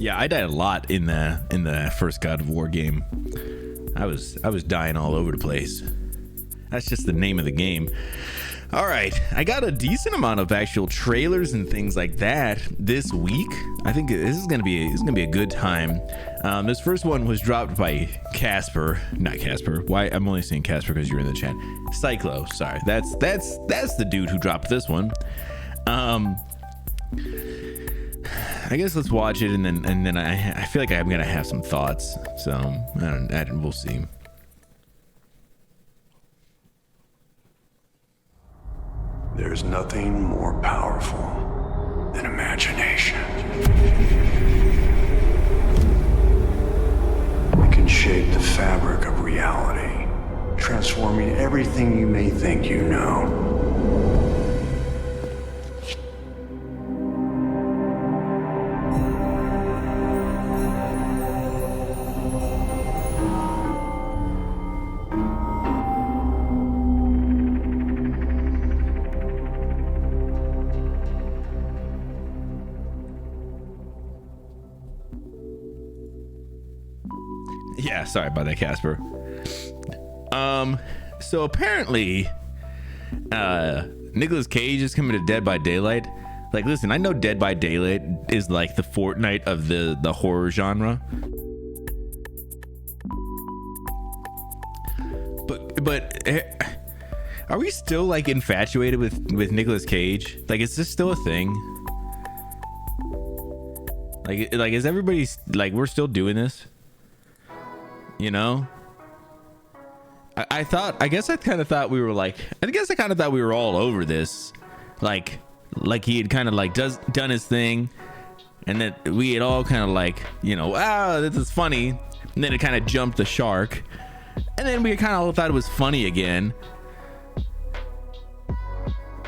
Yeah, I died a lot in the first God of War game. I was dying all over the place. That's just the name of the game. All right, I got a decent amount of actual trailers and things like that this week. I think this is gonna be a good time. This first one was dropped by Casper, not Casper. Why I'm only saying Casper because you're in the chat. Cyclo, sorry. That's the dude who dropped this one. I guess let's watch it and then I feel like I'm gonna have some thoughts. So we'll see. There's nothing more powerful than imagination. It can shape the fabric of reality, transforming everything you may think you know. Yeah, sorry about that, Casper. So apparently, Nicolas Cage is coming to Dead by Daylight. Like, listen, I know Dead by Daylight is like the Fortnite of the horror genre. But are we still like infatuated with Nicolas Cage? Like, is this still a thing? Like is everybody like, we're still doing this? You know, I kind of thought we were all over this, like he had kind of like done his thing, and that we had all kind of like, you know, this is funny, and then it kind of jumped the shark, and then we kind of all thought it was funny again,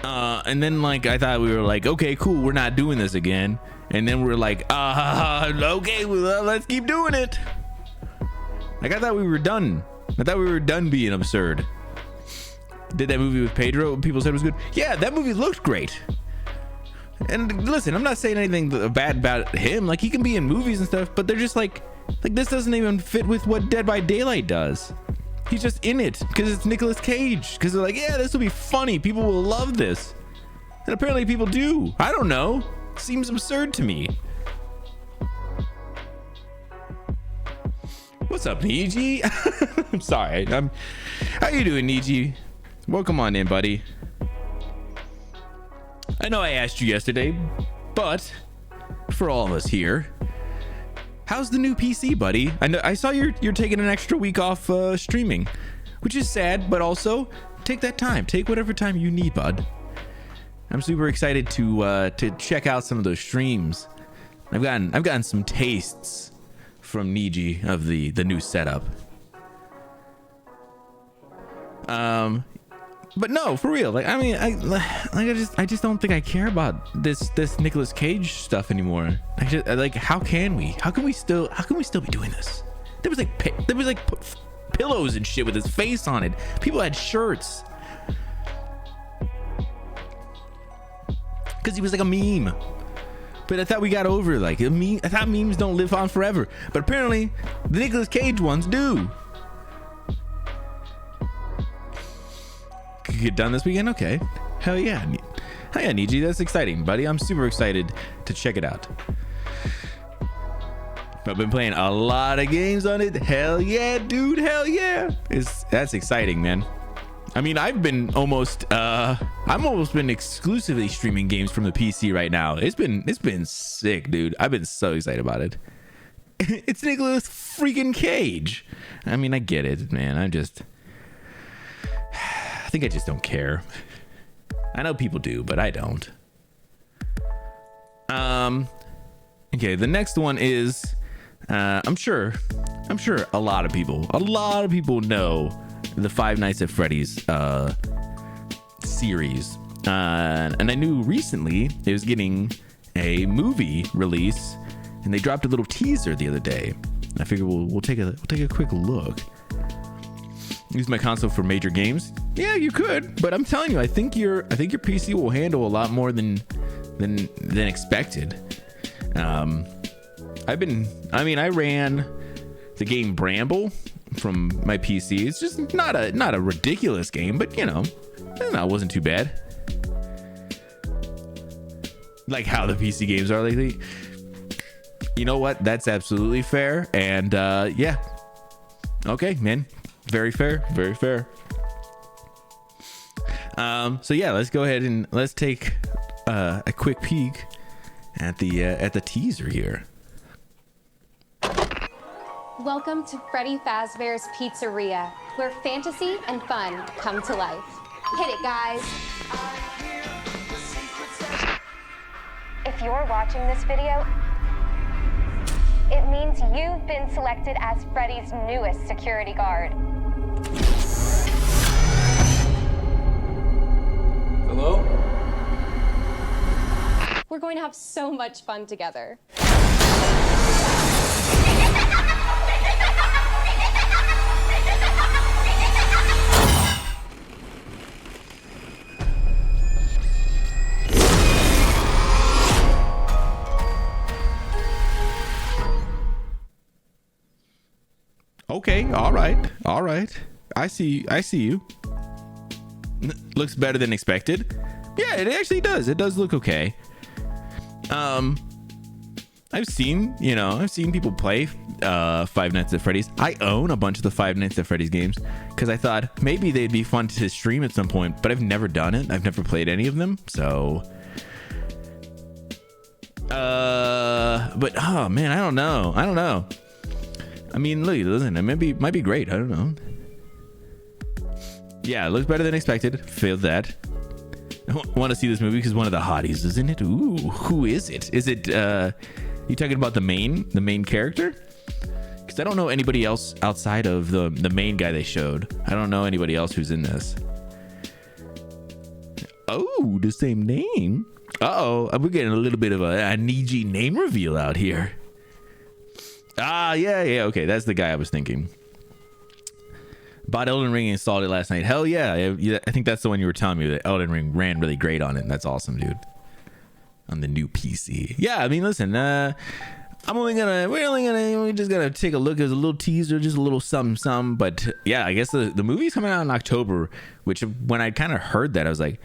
and then like I thought we were like, okay, cool, we're not doing this again, and then we're like, okay, well, let's keep doing it. Like, I thought we were done. I thought we were done being absurd. Did that movie with Pedro, people said it was good. Yeah, that movie looked great. And listen, I'm not saying anything bad about him. Like, he can be in movies and stuff, but they're just like this doesn't even fit with what Dead by Daylight does. He's just in it because it's Nicolas Cage. Because they're like, yeah, this will be funny. People will love this. And apparently people do. I don't know. Seems absurd to me. What's up, Niji? I'm sorry. How you doing, Niji? Welcome on in, buddy. I know I asked you yesterday, but for all of us here, how's the new PC, buddy? I saw you're taking an extra week off streaming, which is sad, but also take that time. Take whatever time you need, bud. I'm super excited to check out some of those streams. I've gotten some tastes from Niji of the new setup. But no, for real, like, I mean, I just don't think I care about this Nicolas Cage stuff anymore. How can we still be doing this? There was like pillows and shit with his face on it. People had shirts because he was like a meme. But I thought we got over like a meme. I thought memes don't live on forever, but apparently the Nicolas Cage ones do. Get done this weekend? Okay. Hell yeah, Niji, that's exciting, buddy. I'm super excited to check it out. I've been playing a lot of games on it. Hell yeah, dude. Hell yeah. That's exciting, man. I mean, I've almost been exclusively streaming games from the PC right now. It's been sick, dude. I've been so excited about it. It's Nicolas freaking Cage. I mean, I get it, man. I think I just don't care. I know people do, but I don't. Okay, the next one is I'm sure a lot of people know the Five Nights at Freddy's series, and I knew recently it was getting a movie release, and they dropped a little teaser the other day. I figured we'll take a quick look. Use my console for major games. Yeah, you could, but I'm telling you, I think your PC will handle a lot more than expected. I ran the game Bramble from my PC. It's just not a ridiculous game, but you know, it wasn't too bad. Like how the PC games are lately. You know what? That's absolutely fair. And yeah. Okay, man. Very fair. Very fair. So yeah, let's go ahead and let's take a quick peek at the teaser here. Welcome to Freddy Fazbear's Pizzeria, where fantasy and fun come to life. Hit it, guys. If you're watching this video, it means you've been selected as Freddy's newest security guard. Hello? We're going to have so much fun together. Okay, all right. I see you. Looks better than expected. Yeah, it actually does. It does look okay. I've seen people play Five Nights at Freddy's. I own a bunch of the Five Nights at Freddy's games because I thought maybe they'd be fun to stream at some point, but I've never done it. I've never played any of them, so but oh man, I don't know. I mean, look, listen, it might be great. I don't know. Yeah, it looks better than expected. Failed that. I want to see this movie because one of the hotties is in it. Ooh, who is it? Is it you talking about the main character? Because I don't know anybody else outside of the main guy they showed. I don't know anybody else who's in this. Oh, the same name. Uh-oh, we're getting a little bit of a Niji name reveal out here. Ah, yeah, okay, that's the guy I was thinking. Bought Elden Ring and installed it last night. Hell yeah, I think that's the one you were telling me that Elden Ring ran really great on it. That's awesome, dude. On the new PC. Yeah, I mean, listen, we're just gonna take a look as a little teaser, just a little something. But yeah, I guess the movie's coming out in October, which when I kind of heard that, I was like,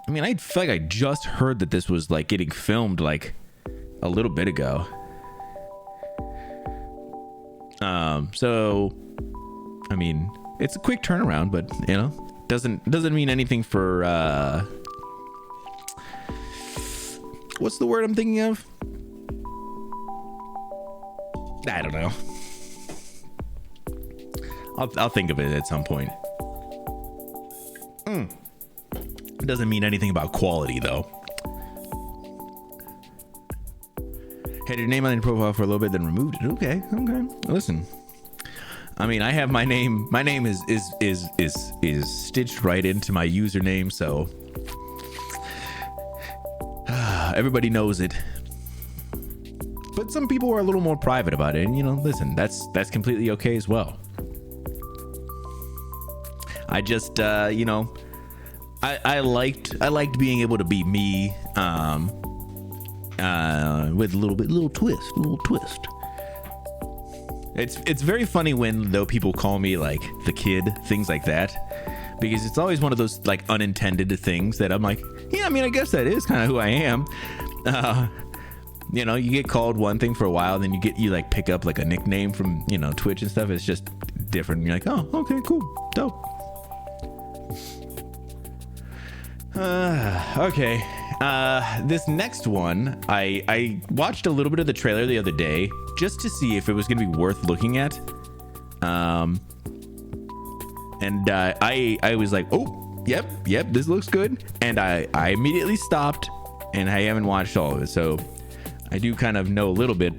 I mean, I feel like I just heard that this was like getting filmed like a little bit ago. So I mean, it's a quick turnaround, but you know, doesn't mean anything for what's the word I'm thinking of? I don't know. I'll think of it at some point. It doesn't mean anything about quality though. Had your name on your profile for a little bit, then removed it. Okay. Listen, I mean, I have my name. My name is stitched right into my username, so everybody knows it. But some people are a little more private about it, and you know, listen, that's completely okay as well. I just, you know, I liked being able to be me. With a little twist. It's very funny when though people call me like the kid, things like that, because it's always one of those like unintended things that I'm like, yeah, I mean, I guess that is kind of who I am. You know, you get called one thing for a while, then you like pick up like a nickname from, you know, Twitch and stuff. It's just different. You're like, oh, okay, cool, dope. Okay. This next one, I watched a little bit of the trailer the other day just to see if it was going to be worth looking at. And I was like, oh, yep, this looks good. And I immediately stopped, and I haven't watched all of it. So I do kind of know a little bit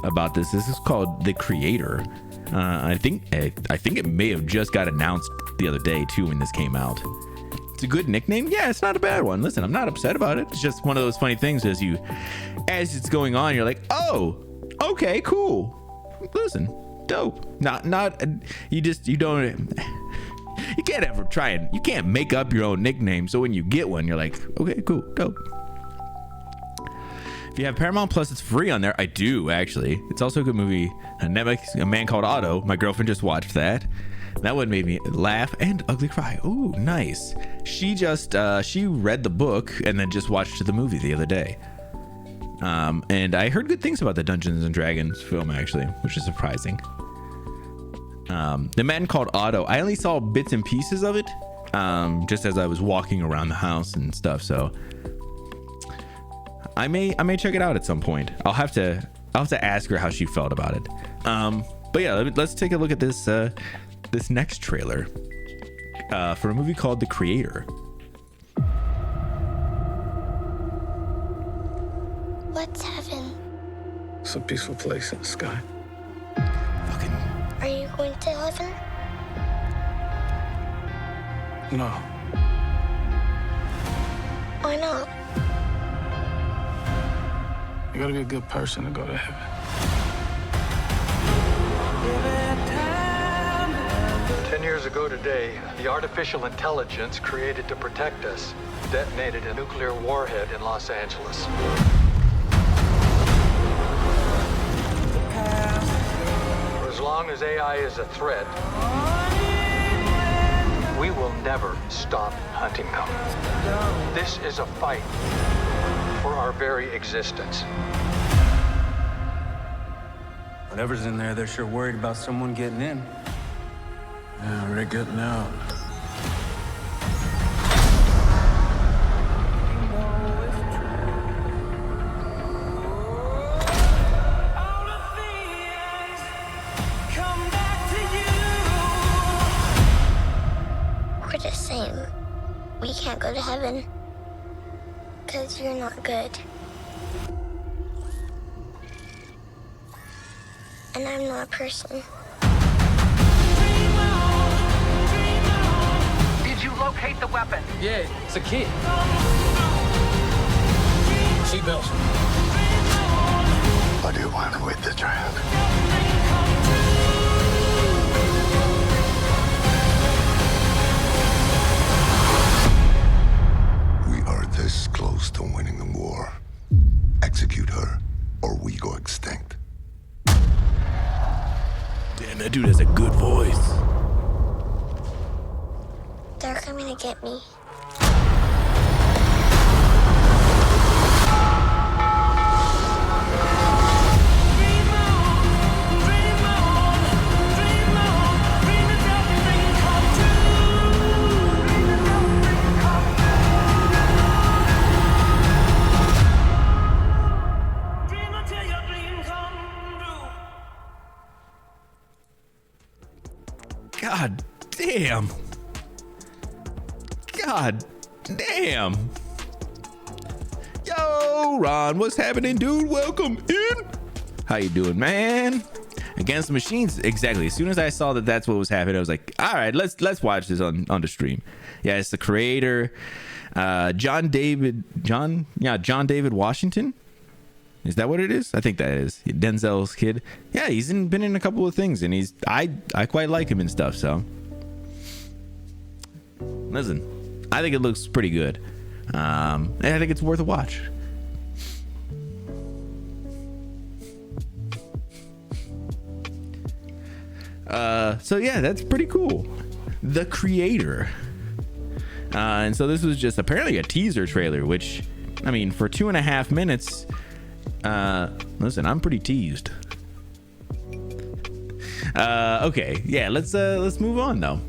about this. This is called The Creator. I think it may have just got announced the other day too when this came out. It's a good nickname. Yeah, it's not a bad one. Listen, I'm not upset about it. It's just one of those funny things as it's going on, you're like, oh, okay, cool. Listen, dope. Not you can't ever try and you can't make up your own nickname. So when you get one, you're like, okay, cool, dope. If you have Paramount Plus, it's free on there. I do, actually. It's also a good movie. A Man Called Otto. My girlfriend just watched that. That one made me laugh and ugly cry. Ooh, nice. She just she read the book and then just watched the movie the other day. And I heard good things about the Dungeons and Dragons film, actually, which is surprising. The Man Called Otto. I only saw bits and pieces of it, just as I was walking around the house and stuff. So I may check it out at some point. I'll have to ask her how she felt about it. But yeah, let's take a look at this this next trailer for a movie called The Creator. What's heaven? It's a peaceful place in the sky. Fucking. Are you going to heaven? No. Why not? You gotta be a good person to go to heaven. 10 years ago today, the artificial intelligence created to protect us detonated a nuclear warhead in Los Angeles. For as long as AI is a threat, we will never stop hunting them. This is a fight for our very existence. Whatever's in there, they're sure worried about someone getting in. Yeah, they're getting out. We're the same. We can't go to heaven. Because you're not good. And I'm not a person. Did you locate the weapon? Yeah, it's a kid. Seatbelts. What do you want with the child? We are this close to winning the war. Execute her, or we go extinct. Damn, that dude has a good voice. They're coming to get me. God damn. God damn. Yo, Ron, what's happening, dude? Welcome in. How you doing, man? Against the Machines. Exactly. As soon as I saw that that's what was happening, I was like, all right, let's watch this on the stream. Yeah, it's The Creator. John David Washington. Is that what it is? I think that is Denzel's kid. Yeah, he's been in a couple of things, and I quite like him and stuff. So listen, I think it looks pretty good. And I think it's worth a watch. So yeah, that's pretty cool. The Creator. And so this was just apparently a teaser trailer, which, I mean, for 2.5 minutes. Listen, I'm pretty teased. Okay, yeah, let's move on though.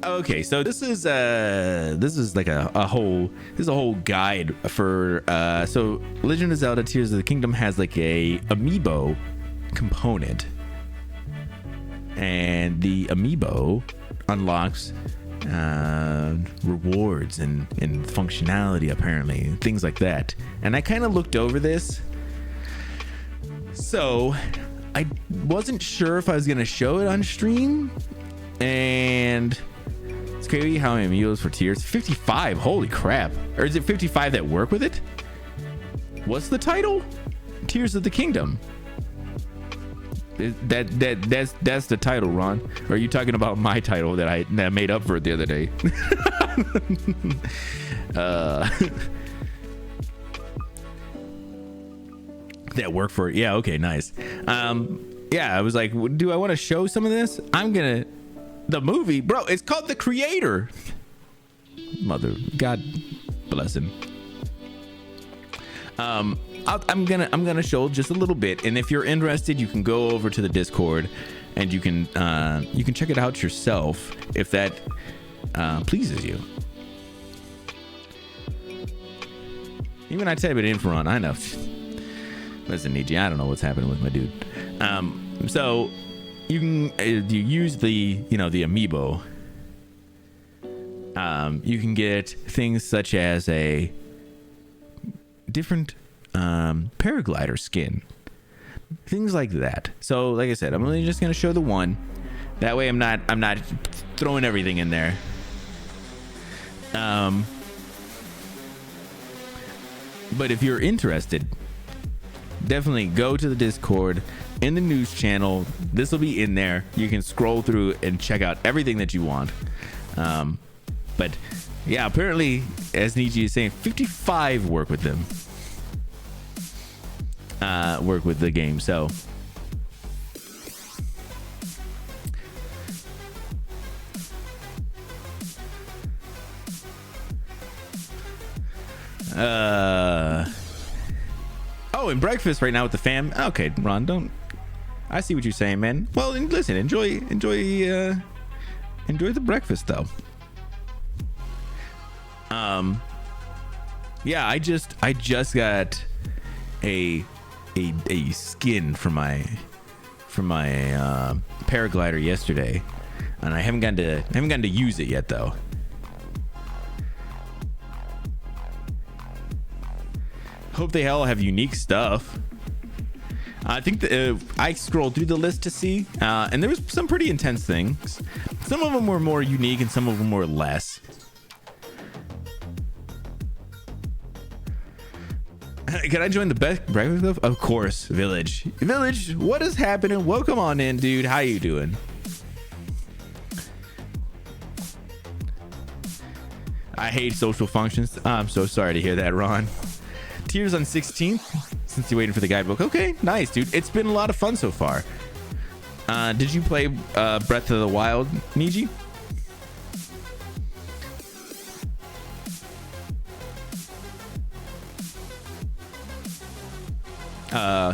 Okay, so this is like a whole guide for so Legend of Zelda Tears of the Kingdom has like a amiibo component, and the amiibo unlocks rewards and functionality, apparently, things like that. And I kind of looked over this, so I wasn't sure if I was gonna show it on stream. And it's crazy how many amiibos for Tears. 55. Holy crap. Or is it 55 that work with it? What's the title? Tears of the Kingdom. That's the title, Ron. Or are you talking about my title that I made up for it the other day? that work for it. Yeah, okay, nice. Yeah, I was like, do I want to show some of this? The movie, bro, it's called The Creator. God bless him. I'm gonna show just a little bit, and if you're interested, you can go over to the Discord and you can check it out yourself if that pleases you. Even I type it in for on, I know. Listen, Niji, I don't know what's happening with my dude. So you can you use the amiibo. You can get things such as a different paraglider skin, things like that. So like I said, I'm only just gonna show the one. That way I'm not throwing everything in there. But if you're interested, definitely go to the Discord in the news channel. This will be in there. You can scroll through and check out everything that you want. But yeah, apparently, as Niji is saying, 55 work with them. Work with the game. So oh, and breakfast right now with the fam. Okay, Ron, I see what you're saying, man. Well, listen, enjoy the breakfast though. Yeah, I just got a skin for my paraglider yesterday, and I haven't gotten to use it yet though. Hope they all have unique stuff. I think I scrolled through the list to see, and there was some pretty intense things. Some of them were more unique, and some of them were less. Can I join the best breakfast club? Of course, Village. What is happening? Welcome on in, dude. How you doing? I hate social functions. I'm so sorry to hear that, Ron. Tears on 16th, since you're waiting for the guidebook. Okay, nice, dude. It's been a lot of fun so far. Did you play Breath of the Wild, Niji?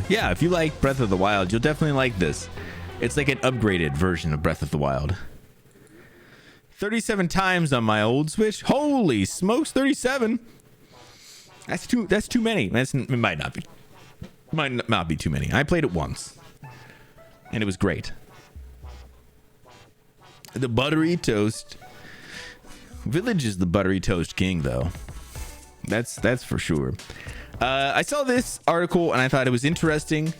Yeah, if you like Breath of the Wild, you'll definitely like this. It's like an upgraded version of Breath of the Wild. 37 times on my old Switch. Holy smokes, 37. That's too many. It might not be too many. I played it once, and it was great. The buttery toast. Village is the buttery toast king, though. That's for sure. I saw this article and I thought it was interesting.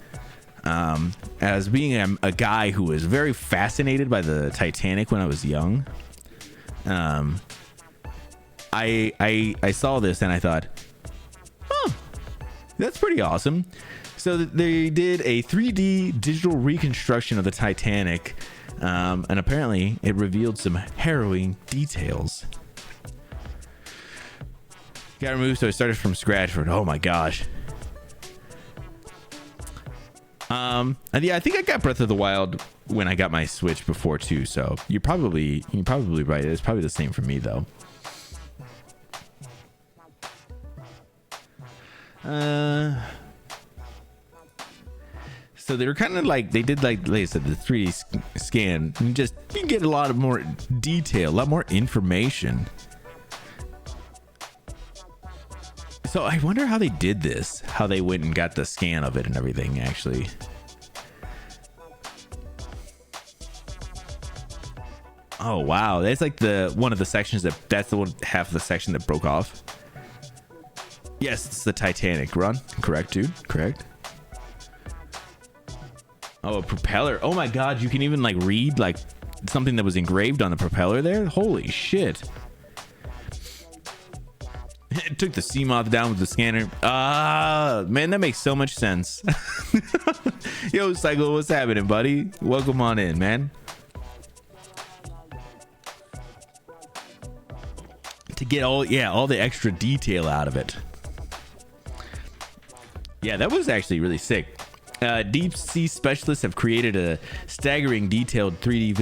As being a guy who was very fascinated by the Titanic when I was young, I saw this and I thought, oh, that's pretty awesome. So they did a 3D digital reconstruction of the Titanic, and apparently it revealed some harrowing details. Got removed, so I started from scratch. Oh my gosh. And yeah, I think I got Breath of the Wild when I got my Switch before too. So you're probably right. It's probably the same for me though. So they're kind of like they did like I said, the 3D scan. You can get a lot of more detail, a lot more information. So I wonder how they did this, how they went and got the scan of it and everything, actually. Oh, wow. That's like one of the sections that's the one half of the section that broke off. Yes, it's the Titanic. Ron, correct, dude. Correct. Oh, a propeller. Oh my God. You can even like read like something that was engraved on the propeller there. Holy shit. It took the Seamoth down with the scanner. Man, that makes so much sense. Yo, Cycle, what's happening, buddy? Welcome on in, man. To get all the extra detail out of it. Yeah, that was actually really sick. Deep sea specialists have created a staggering detailed 3D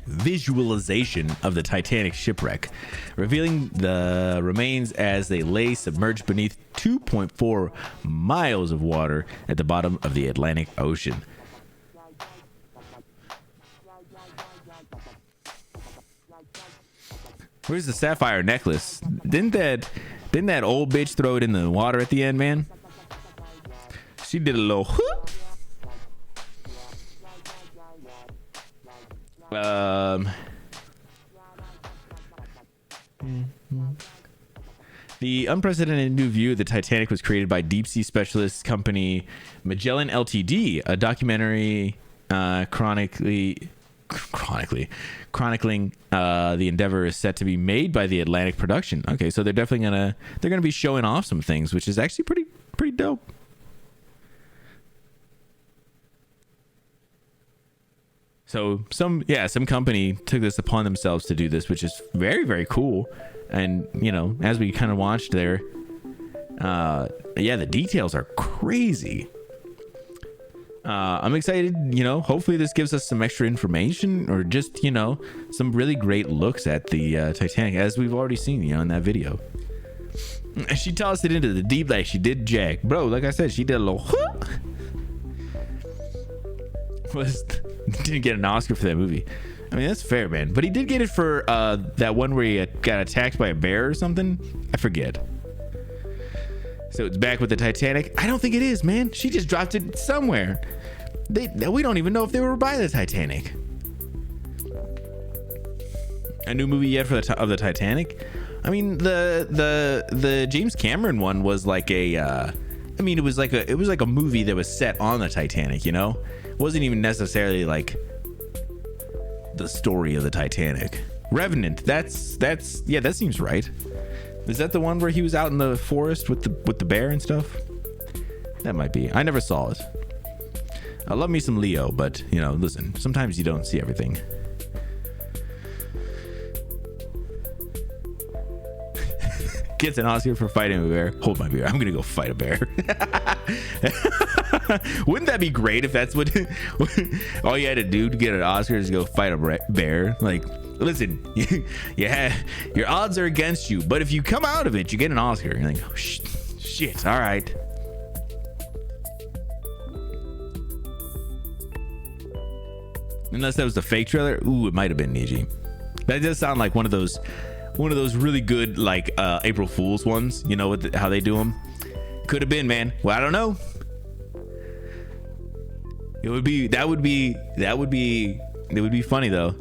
visualization of the Titanic shipwreck, revealing the remains as they lay submerged beneath 2.4 miles of water at the bottom of the Atlantic Ocean. Where's the sapphire necklace? Didn't that old bitch throw it in the water at the end, man? She did a little whoop. The unprecedented new view of the Titanic was created by deep sea specialist company Magellan Ltd, a documentary chronicling the endeavor is set to be made by the Atlantic production. Okay, so they're definitely gonna be showing off some things, which is actually pretty dope. So some company took this upon themselves to do this, which is very, very cool. And you know, as we kind of watched there, the details are crazy. I'm excited, you know, hopefully this gives us some extra information or just, you know, some really great looks at the Titanic, as we've already seen, you know, in that video. She tossed it into the deep like she did Jack. Bro, like I said, she did a little didn't get an Oscar for that movie. I mean, that's fair, man. But he did get it for that one where he got attacked by a bear or something. I forget. So it's back with the Titanic. I don't think it is, man. She just dropped it somewhere. We don't even know if they were by the Titanic. A new movie yet of the Titanic? I mean, the James Cameron one was like it was like a movie that was set on the Titanic, you know? It wasn't even necessarily like the story of the Titanic. Revenant, that seems right. Is that the one where he was out in the forest with the bear and stuff? That might be. I never saw it. I love me some Leo, but you know, listen, sometimes you don't see everything. Gets an Oscar for fighting a bear. Hold my beer. I'm gonna go fight a bear. Wouldn't that be great if that's what all you had to do to get an Oscar is go fight a bear? Like, listen, your odds are against you, but if you come out of it, you get an Oscar. You're like, oh shit. All right. Unless that was the fake trailer. Ooh, it might have been Niji. That does sound like one of those really good like April Fool's ones. You know how they do them. Could have been, man. Well, I don't know. It would be funny though.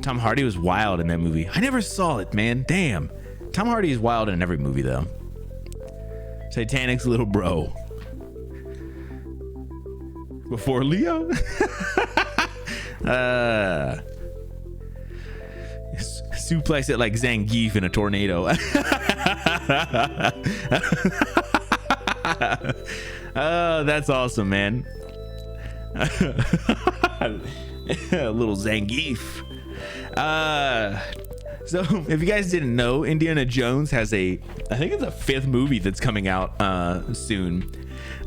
Tom Hardy was wild in that movie. I never saw it, man. Damn. Tom Hardy is wild in every movie though. Titanic's little bro. Before Leo. Suplex it like Zangief in a tornado. Oh, that's awesome, man. A little Zangief. So if you guys didn't know, Indiana Jones has I think it's a 5th movie that's coming out soon.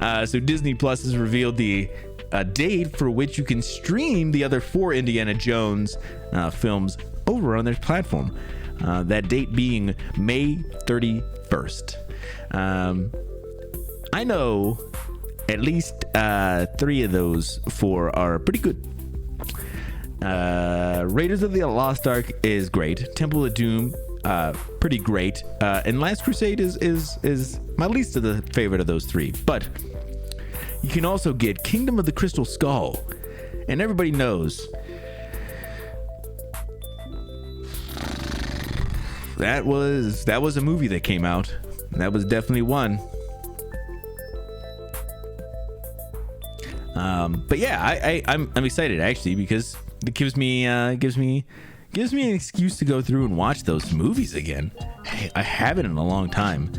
So Disney Plus has revealed the date for which you can stream the other 4 Indiana Jones films over on their platform. That date being May 31st. I know at least 3 of those 4 are pretty good. Raiders of the Lost Ark is great. Temple of Doom, pretty great. And Last Crusade is my least of the favorite of those 3. But you can also get Kingdom of the Crystal Skull, and everybody knows that was a movie that came out. That was definitely one. But yeah, I'm excited actually, because it gives me an excuse to go through and watch those movies again. I haven't in a long time,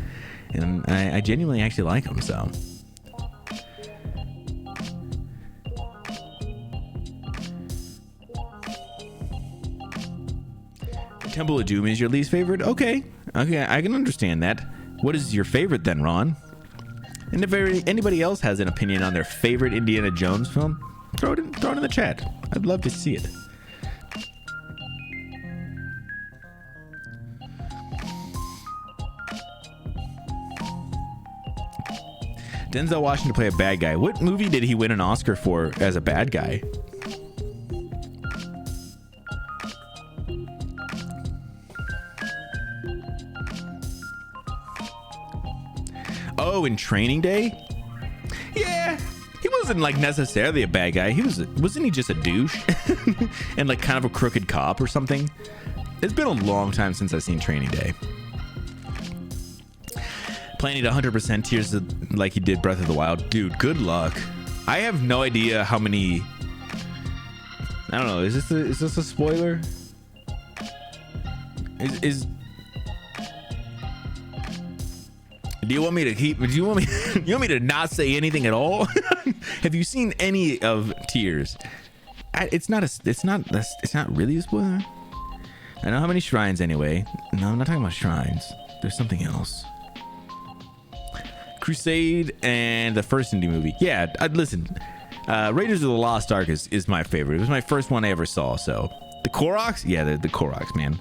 and I genuinely actually like them. So Temple of Doom is your least favorite? Okay, I can understand that. What is your favorite then, Ron? And if anybody else has an opinion on their favorite Indiana Jones film, throw it in the chat. I'd love to see it. Denzel Washington play a bad guy. What movie did he win an Oscar for as a bad guy? Oh, in Training Day? Yeah, he wasn't like necessarily a bad guy. Wasn't he just a douche and like kind of a crooked cop or something? It's been a long time since I've seen Training Day. Playing it 100% Tears like he did Breath of the Wild. Dude, good luck. I have no idea how many... I don't know. Is this a spoiler? Do you want me to keep... Do you want me to not say anything at all? Have you seen any of Tears? It's not really a spoiler. I know how many shrines anyway. No, I'm not talking about shrines. There's something else. Crusade and the first indie movie. Yeah, listen. Raiders of the Lost Ark is my favorite. It was my first one I ever saw. So the Koroks, yeah, the Koroks, man.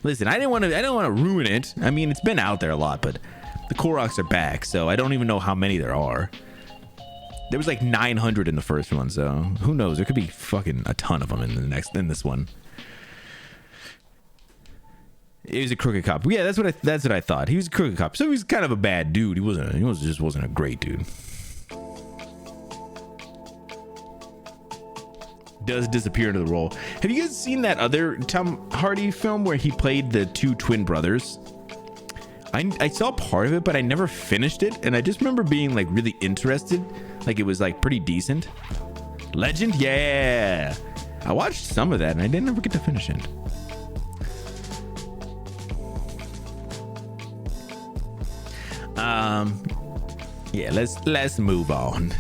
Listen, I didn't want to ruin it. I mean, it's been out there a lot, but the Koroks are back. So I don't even know how many there are. There was like 900 in the first one, so who knows? There could be fucking a ton of them in this one. He was a crooked cop. Yeah, that's what I thought. He was a crooked cop. So he was kind of a bad dude. He just wasn't a great dude. Does disappear into the role. Have you guys seen that other Tom Hardy film where he played the two twin brothers? I saw part of it, but I never finished it, and I just remember being like really interested. Like it was like pretty decent. Legend? Yeah. I watched some of that and I didn't ever get to finish it. Yeah, let's move on.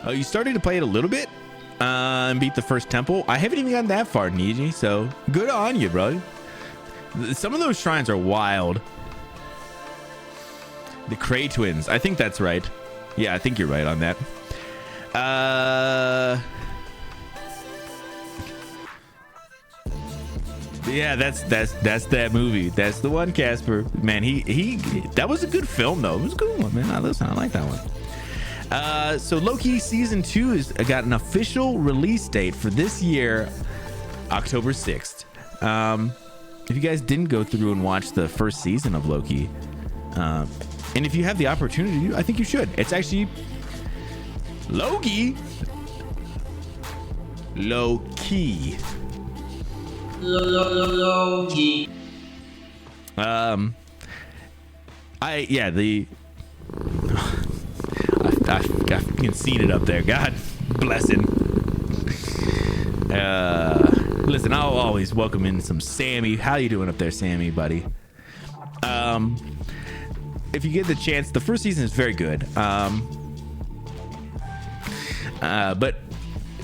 Oh, you started to play it a little bit and beat the first temple. I haven't even gotten that far, Niji, so good on you, bro. Some of those shrines are wild. The Cray twins. I think that's right. Yeah, I think you're right on that. Yeah, that's that movie. That's the one, Casper. Man, he that was a good film though. It was a good one, man. I like that one. So Loki season 2 has got an official release date for this year, October 6th. If you guys didn't go through and watch the first season of Loki, and if you have the opportunity, I think you should. It's actually Loki. Loki. I've can seen it up there. God bless him. Listen, I'll always welcome in some Sammy. How you doing up there, Sammy, buddy? If you get the chance, the first season is very good. But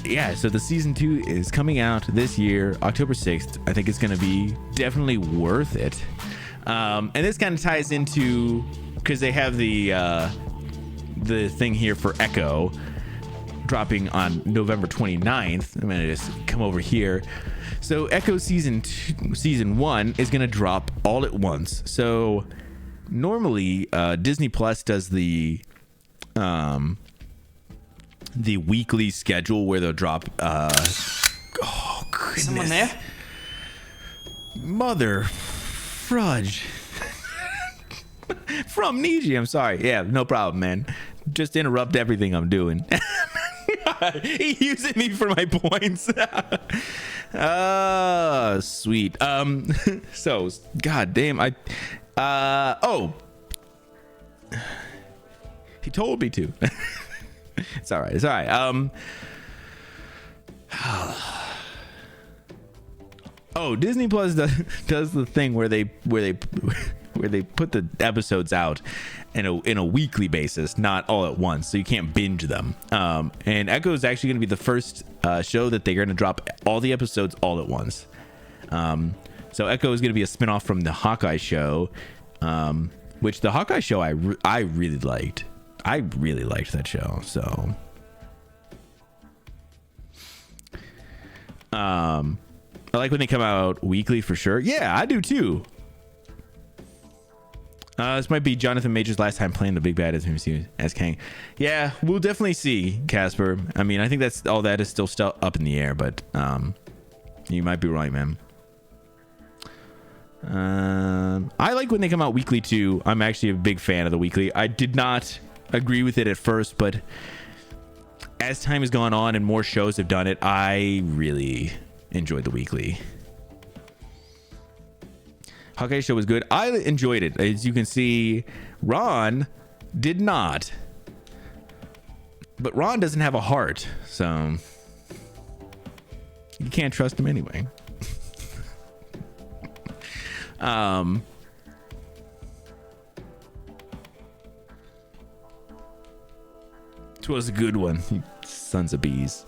yeah, so the season 2 is coming out this year, October 6th. I think it's going to be definitely worth it. And this kind of ties into, because they have the thing here for Echo dropping on November 29th. I'm going to just come over here. So Echo season 1 is going to drop all at once. So normally Disney Plus does the weekly schedule where they'll drop oh goodness. Someone there? Mother fudge. From Niji, I'm sorry. Yeah, no problem, man. Just interrupt everything I'm doing. He's using me for my points. Sweet. So god damn, he told me to. It's all right. Oh, Disney Plus does the thing where they where they put the episodes out in a weekly basis, not all at once, so you can't binge them. And Echo is actually going to be the first show that they're going to drop all the episodes all at once. So Echo is going to be a spinoff from the Hawkeye show, which the Hawkeye show I really liked. I really liked that show. So I like when they come out weekly for sure. Yeah, I do too. This might be Jonathan Major's last time playing the big bad as Kang. Yeah, we'll definitely see, Casper. I mean, I think that's all that is still up in the air, but you might be right, man. I like when they come out weekly too. I'm actually a big fan of the weekly. I did not agree with it at first, but as time has gone on and more shows have done it, I really enjoyed the weekly. Hawkeye show was good. I enjoyed it. As you can see, Ron did not. But Ron doesn't have a heart, so you can't trust him anyway. It was a good one, you sons of bees.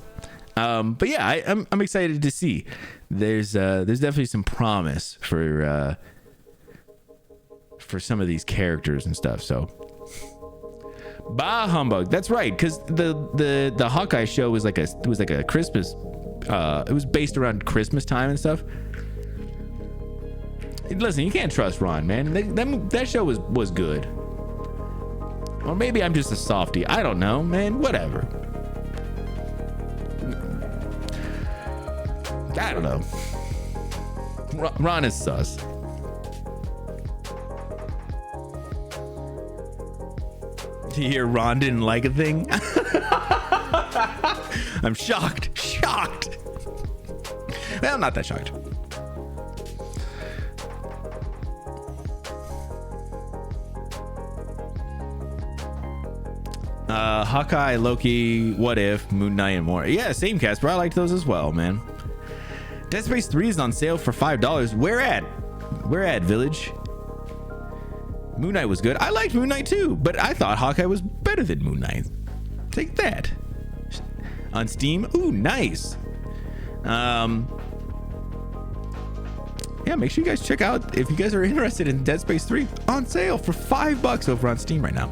But yeah, I'm excited to see. There's definitely some promise for some of these characters and stuff. So, bah humbug. That's right, because the Hawkeye show was like a Christmas. It was based around Christmas time and stuff. Listen, you can't trust Ron, man. That show was good. Or maybe I'm just a softie. I don't know, man. Whatever. I don't know. Ron is sus. Do you hear Ron didn't like a thing? I'm shocked. Well, not that shocked. Hawkeye, Loki, What If, Moon Knight, and more. Yeah, same, Casper. I liked those as well, man. Dead Space 3 is on sale for $5. Where at, Village? Moon Knight was good. I liked Moon Knight too, but I thought Hawkeye was better than Moon Knight. Take that. On Steam. Ooh, nice. Yeah, make sure you guys check out if you guys are interested in Dead Space 3 on sale for $5 over on Steam right now.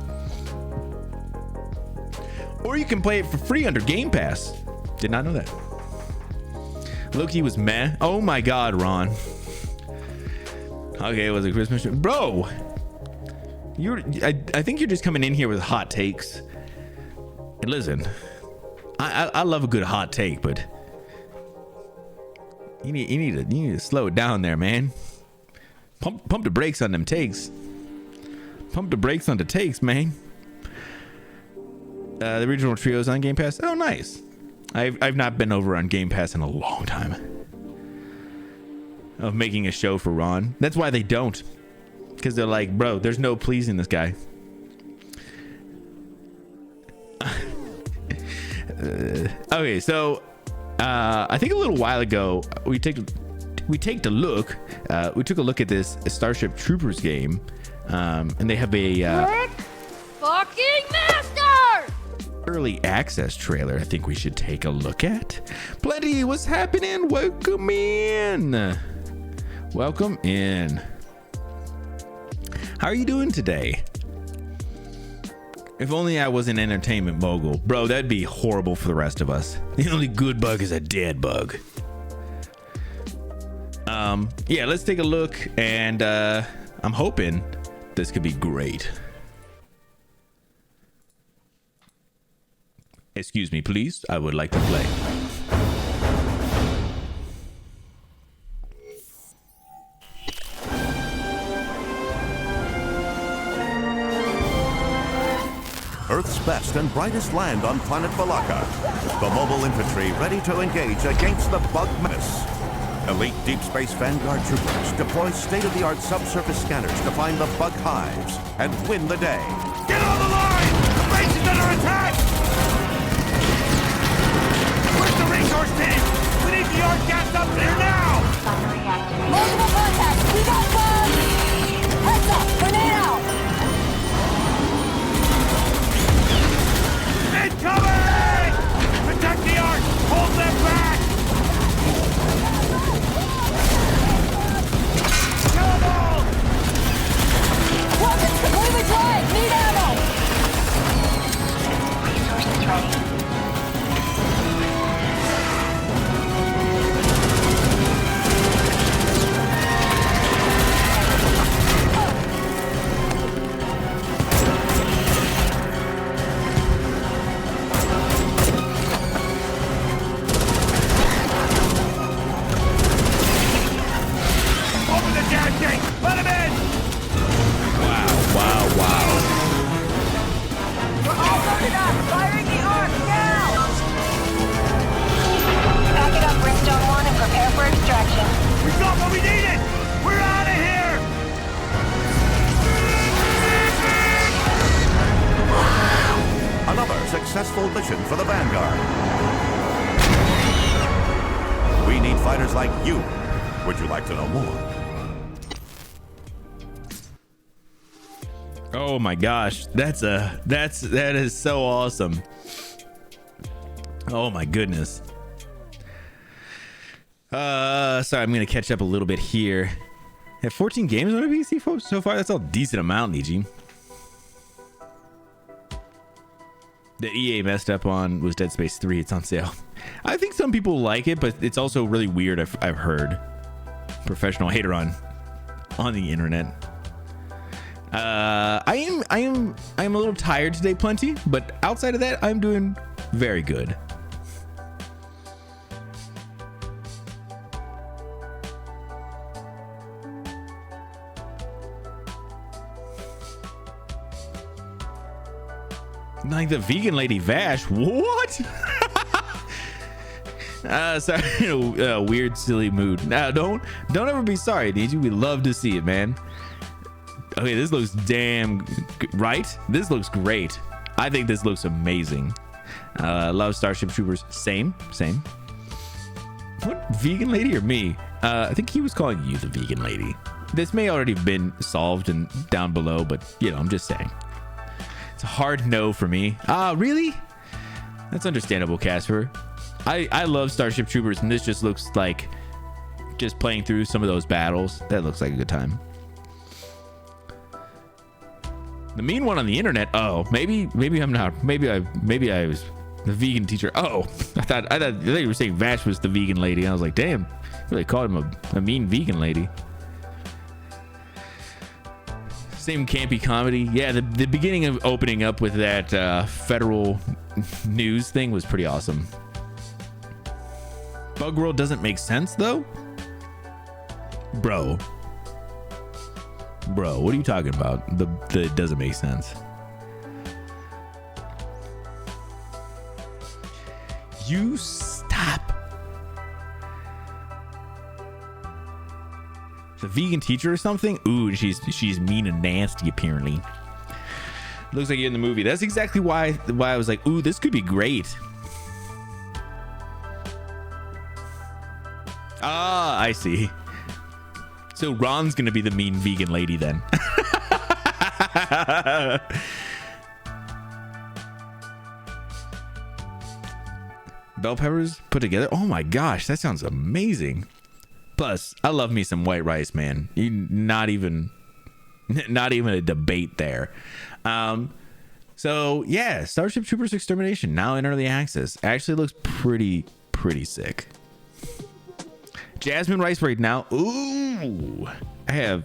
Or you can play it for free under Game Pass. Did not know that. Loki was meh. Oh my god, Ron. Okay, it was a Christmas show. Bro, I think you're just coming in here with hot takes. And listen, I love a good hot take, but you need to slow it down there, man. Pump the brakes on them takes. Pump the brakes on the takes, man. The original trio's on Game Pass. Oh, nice. I've not been over on Game Pass in a long time. Of making a show for Ron. That's why they don't. Because they're like, bro, there's no pleasing this guy. Okay, so I think a little while ago we took a look at this Starship Troopers game, and they have a fucking master early access trailer. I think we should take a look at. Plenty, what's happening? Welcome in. How are you doing today? If only I was an entertainment mogul. Bro, that'd be horrible for the rest of us. The only good bug is a dead bug. Yeah, let's take a look, and I'm hoping this could be great. Excuse me, please. I would like to play. Earth's best and brightest land on planet Balaka. The mobile infantry ready to engage against the bug menace. Elite Deep Space Vanguard troopers deploy state-of-the-art subsurface scanners to find the bug hives and win the day. Get on the line! The base is under attack! Where's the resource tank? We need the arc gas up there now! multiple contacts. We got bugs. Heads up. need fighters like you. Would you like to know more? Oh my gosh, that is so awesome. Oh my goodness. Sorry, I'm gonna catch up a little bit here. Have 14 games on a PC so far. That's a decent amount, Niji. The EA messed up on was Dead Space 3. It's on sale. I think some people like it, but it's also really weird. I've heard. Professional hater on the internet. I am a little tired today, Plenty, but outside of that, I'm doing very good. Like the vegan lady Vash. What? Sorry, weird, silly mood. Now, don't ever be sorry, Niji. We love to see it, man. Okay, this looks damn right. This looks great. I think this looks amazing. Love Starship Troopers. Same. What, vegan lady or me? I think he was calling you the vegan lady. This may already have been solved and down below, but you know, I'm just saying. It's a hard no for me. Really? That's understandable, Casper. I love Starship Troopers, and this just looks like just playing through some of those battles. That looks like a good time. The mean one on the internet. Oh, maybe I'm not. Maybe I was the vegan teacher. Oh, I thought you were saying Vash was the vegan lady. I was like, damn, really called him a mean vegan lady. Same campy comedy. Yeah, the beginning of opening up with that federal news thing was pretty awesome. Bug World doesn't make sense though. Bro, what are you talking about? The doesn't make sense. You stop. The vegan teacher or something? Ooh, she's mean and nasty apparently. Looks like you're in the movie. That's exactly why I was like, ooh, this could be great. Ah, I see. So Ron's gonna be the mean vegan lady then. Bell peppers put together. Oh my gosh, that sounds amazing. Plus, I love me some white rice, man. Not even a debate there. So yeah, Starship Troopers Extermination now in early access. Actually looks pretty sick. Jasmine rice right now. Ooh, I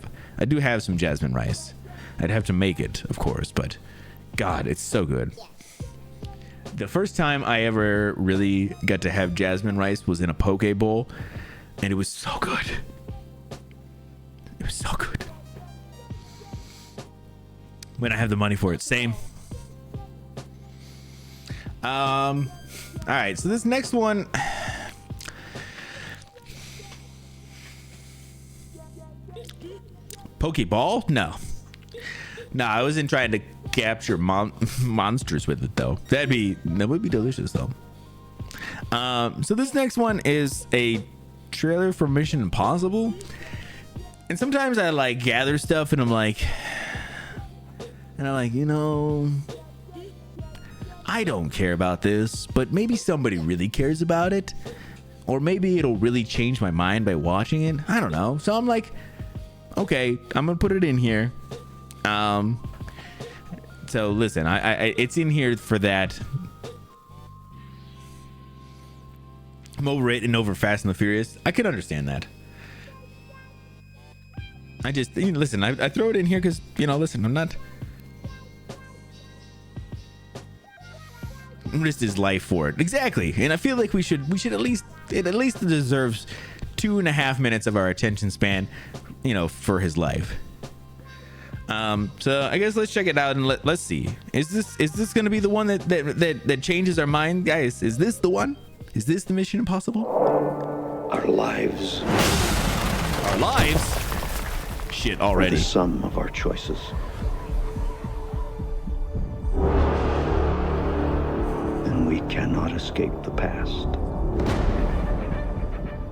do have some jasmine rice. I'd have to make it, of course, but God, it's so good. The first time I ever really got to have jasmine rice was in a poke bowl, and it was so good. It was so good. When I have the money for it, same. All right, so this next one. Pokeball? No, I wasn't trying to capture monsters with it though. That would be delicious though. So this next one is a trailer for Mission Impossible, and sometimes I like gather stuff and I'm like, you know, I don't care about this, but maybe somebody really cares about it, or maybe it'll really change my mind by watching it. I don't know. So I'm like, okay, I'm gonna put it in here. So listen, I it's in here for that. I'm over it and over Fast and the Furious. I can understand that. I just, listen, I throw it in here because, listen, I'm not. Risked his life for it. Exactly. And I feel like we should at least it deserves 2.5 minutes of our attention span, for his life. So I guess let's check it out and let's see. Is this gonna be the one that changes our mind, guys? Is this the one? Is this the Mission Impossible? Our lives. Our lives? Shit already. The sum of our choices. And we cannot escape the past.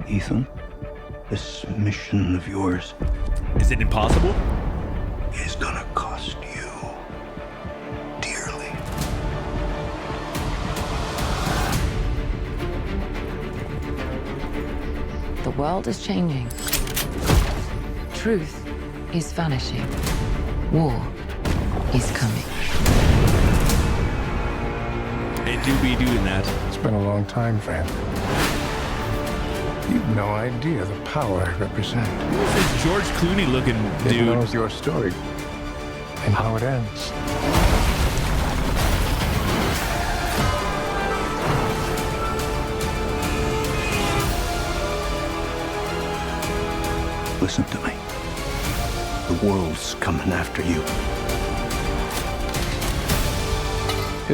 Ethan, this mission of yours Is it impossible? is gonna cost you dearly. The world is changing. Truth is vanishing. War is coming. It do be doing that. It's been a long time, friend. You've no idea the power I represent. Who's this George Clooney looking It dude? knows your story and how it ends. Listen to me. The world's coming after you.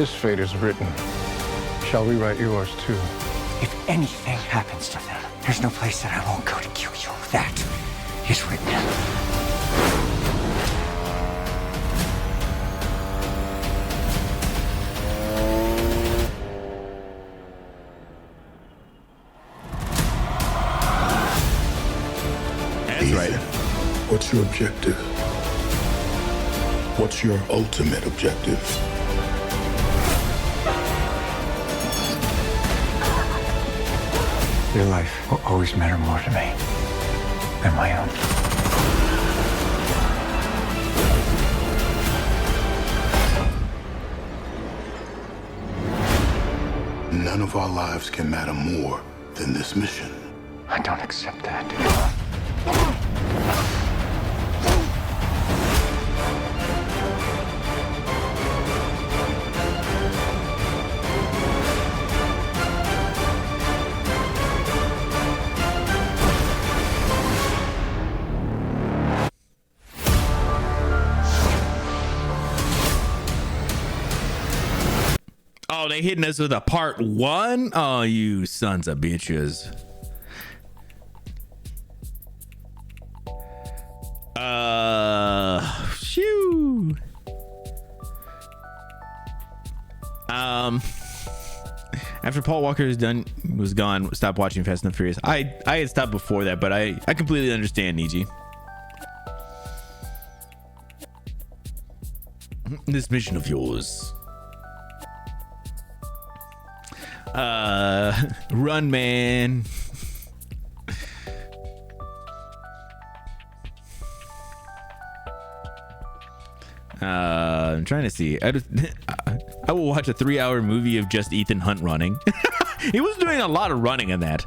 His fate is written. Shall we write yours too? If anything happens to them, there's no place that I won't go to kill you. That is written. That's right. What's your objective? What's your ultimate objective? Your life will always matter more to me than my own. None of our lives can matter more than this mission. I don't accept that. Oh, they hitting us with a part 1? Oh, you sons of bitches. Shoo. After Paul Walker was gone, stopped watching Fast and the Furious. I had stopped before that, but I completely understand, Niji. This mission of yours. Run, man. I'm trying to see. I will watch a 3-hour movie of just Ethan Hunt running. He was doing a lot of running in that.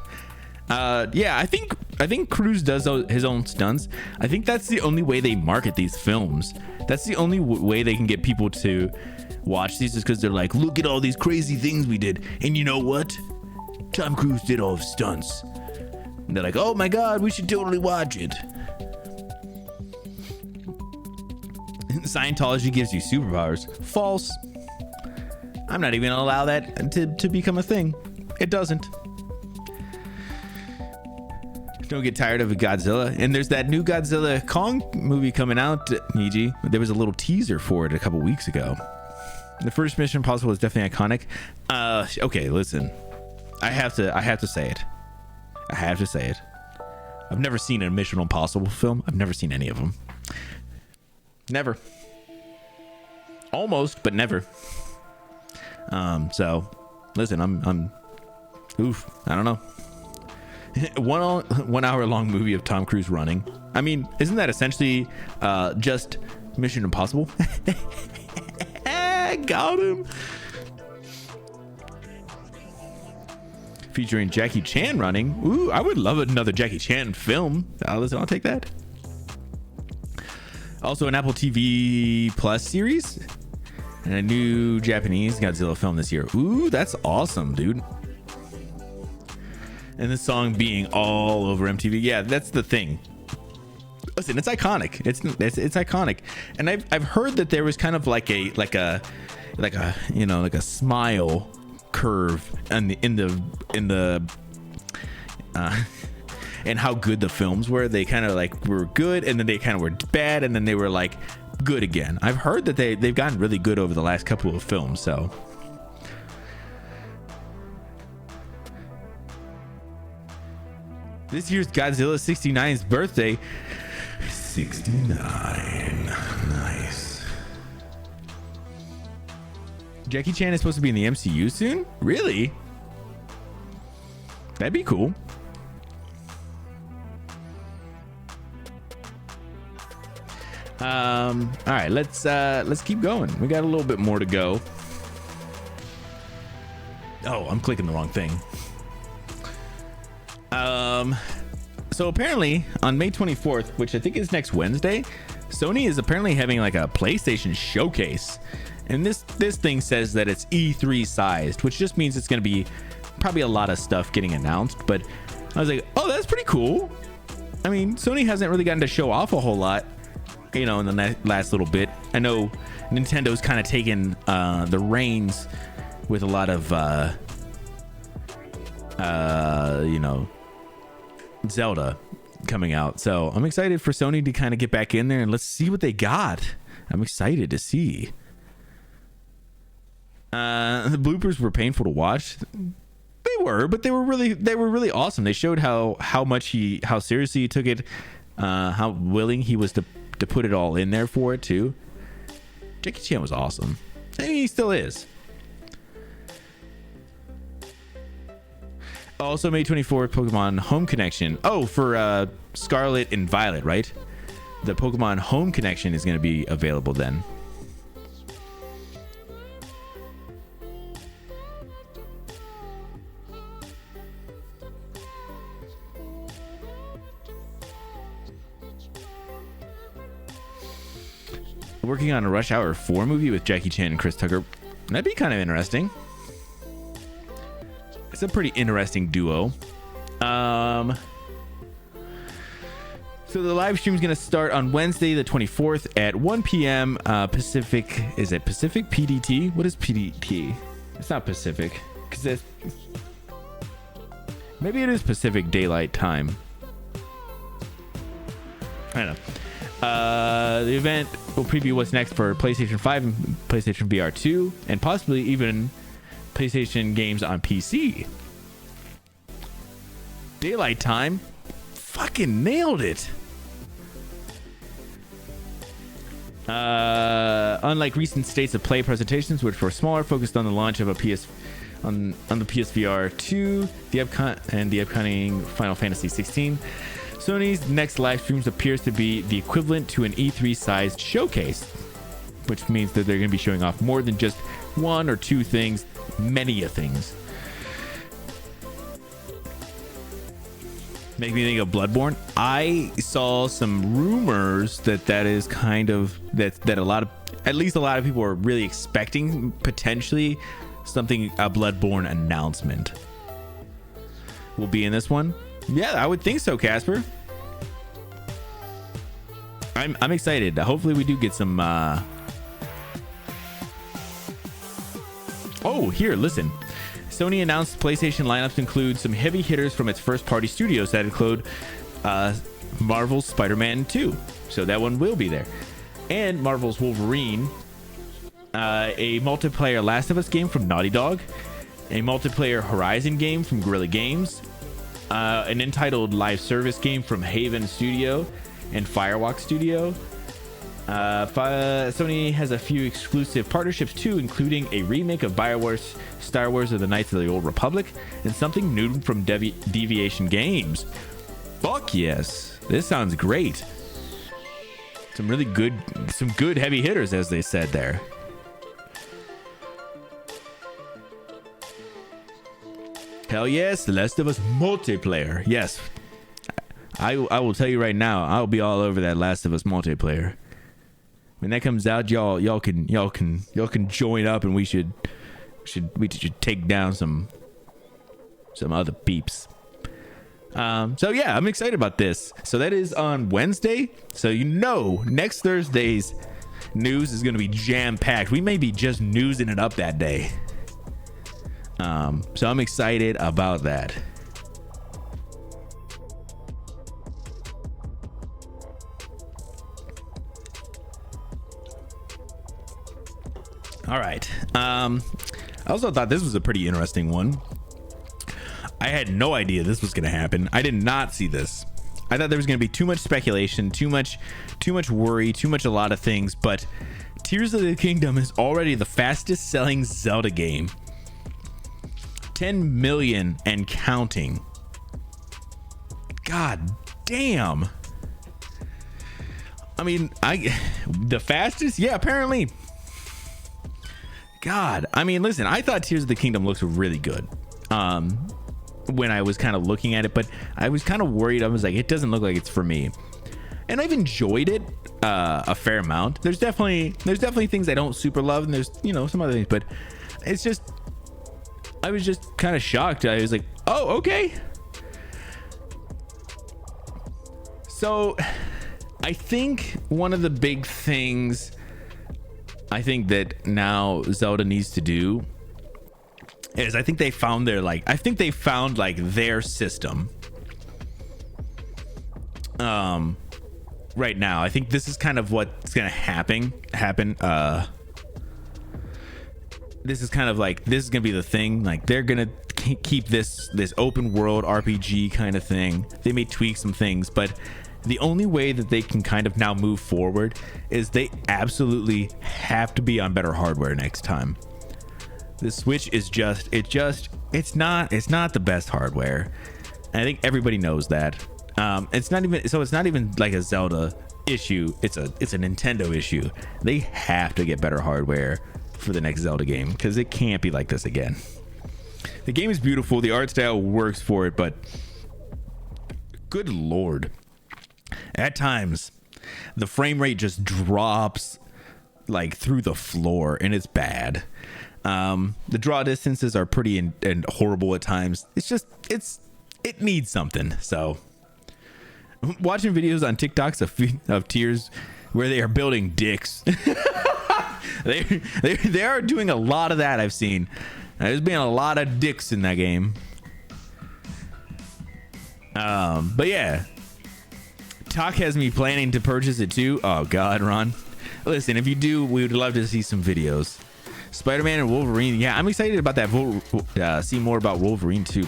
Yeah, I think Cruise does his own stunts. I think that's the only way they market these films. That's the only way they can get people to watch these, is because they're like, look at all these crazy things we did, and you know what? Tom Cruise did all his stunts. And they're like, oh my god, we should totally watch it. Scientology gives you superpowers. False. I'm not even gonna allow that to become a thing. It doesn't. Don't get tired of a Godzilla. And there's that new Godzilla Kong movie coming out, Niji. There was a little teaser for it a couple weeks ago. The first Mission Impossible is definitely iconic. Okay, listen. I have to say it. I have to say it. I've never seen a Mission Impossible film. I've never seen any of them. Never. Almost, but never. So listen, I'm oof, I don't know. 1 hour long movie of Tom Cruise running. I mean, isn't that essentially just Mission Impossible? Got him. Featuring Jackie Chan running. Ooh, I would love another Jackie Chan film. Listen, I'll take that. Also an Apple TV Plus series and a new Japanese Godzilla film this year. Ooh, that's awesome, dude. And the song being all over MTV. Yeah, that's the thing. Listen, it's iconic. It's iconic. And I've heard that there was kind of like a you know, like a smile curve in the and how good the films were. They kind of like were good, and then they kind of were bad, and then they were like good again. I've heard that they've gotten really good over the last couple of films. So This year's Godzilla 69's birthday. 69. Nice. Jackie Chan is supposed to be in the MCU soon? Really? That'd be cool. All right, let's keep going. We got a little bit more to go. Oh, I'm clicking the wrong thing. So apparently on May 24th, which I think is next Wednesday, Sony is apparently having like a PlayStation showcase. And this thing says that it's E3 sized, which just means it's going to be probably a lot of stuff getting announced. But I was like, oh, that's pretty cool. I mean, Sony hasn't really gotten to show off a whole lot, you know, in the last little bit. I know Nintendo's kind of taken the reins with a lot of, you know, Zelda coming out. So I'm excited for Sony to kind of get back in there and let's see what they got. I'm excited to see. The bloopers were painful to watch. They were, but they were really awesome. They showed how seriously he took it, how willing he was to put it all in there for it too. Jackie Chan was awesome. And he still is. Also May 24th, Pokemon Home Connection. Oh, for Scarlet and Violet, right? The Pokemon Home Connection is going to be available then. Working on a Rush Hour 4 movie with Jackie Chan and Chris Tucker. That'd be kind of interesting. It's a pretty interesting duo. So the live stream is going to start on Wednesday the 24th at 1 p.m. Pacific. Is it Pacific? PDT? What is PDT? It's not Pacific. Because maybe it is Pacific Daylight Time. I don't know. The event will preview what's next for PlayStation 5 and PlayStation VR 2, and possibly even PlayStation games on PC. Daylight Time. Fucking nailed it. Unlike recent States of Play presentations, which were smaller, focused on the launch of the PSVR 2, the upcoming Final Fantasy 16. Sony's next live streams appears to be the equivalent to an E3 sized showcase, which means that they're going to be showing off more than just one or two things, many things. Make me think of Bloodborne. I saw some rumors that is kind of that at least a lot of people are really expecting potentially a Bloodborne announcement will be in this one. Yeah, I would think so, Casper. I'm excited. Hopefully we do get some Oh, here, listen. Sony announced PlayStation lineups include some heavy hitters from its first-party studios that include Marvel's Spider-Man 2. So that one will be there. And Marvel's Wolverine, a multiplayer Last of Us game from Naughty Dog, a multiplayer Horizon game from Guerrilla Games, an entitled live service game from Haven Studio and Firewalk Studio. Sony has a few exclusive partnerships too, including a remake of BioWare's Star Wars of the Knights of the Old Republic and something new from Deviation Games. Fuck yes, this sounds great. Some good heavy hitters, as they said there. Hell yes, The Last of Us multiplayer. Yes, I will tell you right now, I'll be all over that Last of Us multiplayer. When that comes out, y'all can join up, and we should take down some other peeps. So yeah, I'm excited about this. So that is on Wednesday. So next Thursday's news is going to be jam-packed. We may be just newsing it up that day. So I'm excited about that. All right. I also thought this was a pretty interesting one. I had no idea this was going to happen. I did not see this. I thought there was going to be too much speculation, too much worry, a lot of things, but Tears of the Kingdom is already the fastest selling Zelda game. 10 million and counting. God damn. I mean, the fastest? Yeah, apparently. God, I mean, listen, I thought Tears of the Kingdom looks really good when I was kind of looking at it, but I was kind of worried. I was like, it doesn't look like it's for me. And I've enjoyed it a fair amount. There's definitely things I don't super love, and there's, you know, some other things, but it's just, I was just kind of shocked. I was like, oh, okay. So I think one of the big things I think that now Zelda needs to do is I think they found their their system right now. I think this is kind of what's gonna happen. This is kind of like, this is gonna be the thing. Like, they're gonna keep this open world RPG kind of thing. They may tweak some things, but the only way that they can kind of now move forward is they absolutely have to be on better hardware next time. The Switch is it's not the best hardware. And I think everybody knows that. It's not even like a Zelda issue. It's a Nintendo issue. They have to get better hardware for the next Zelda game, because it can't be like this again. The game is beautiful. The art style works for it, but good Lord. At times, the frame rate just drops like through the floor, and it's bad. The draw distances are pretty and horrible at times. It needs something. So, watching videos on TikToks of Tears where they are building dicks. they are doing a lot of that. I've seen. There's been a lot of dicks in that game. But yeah. Talk has me planning to purchase it too. Oh God, Ron. Listen, if you do, we would love to see some videos. Spider-Man and Wolverine. Yeah, I'm excited about that. See more about Wolverine too.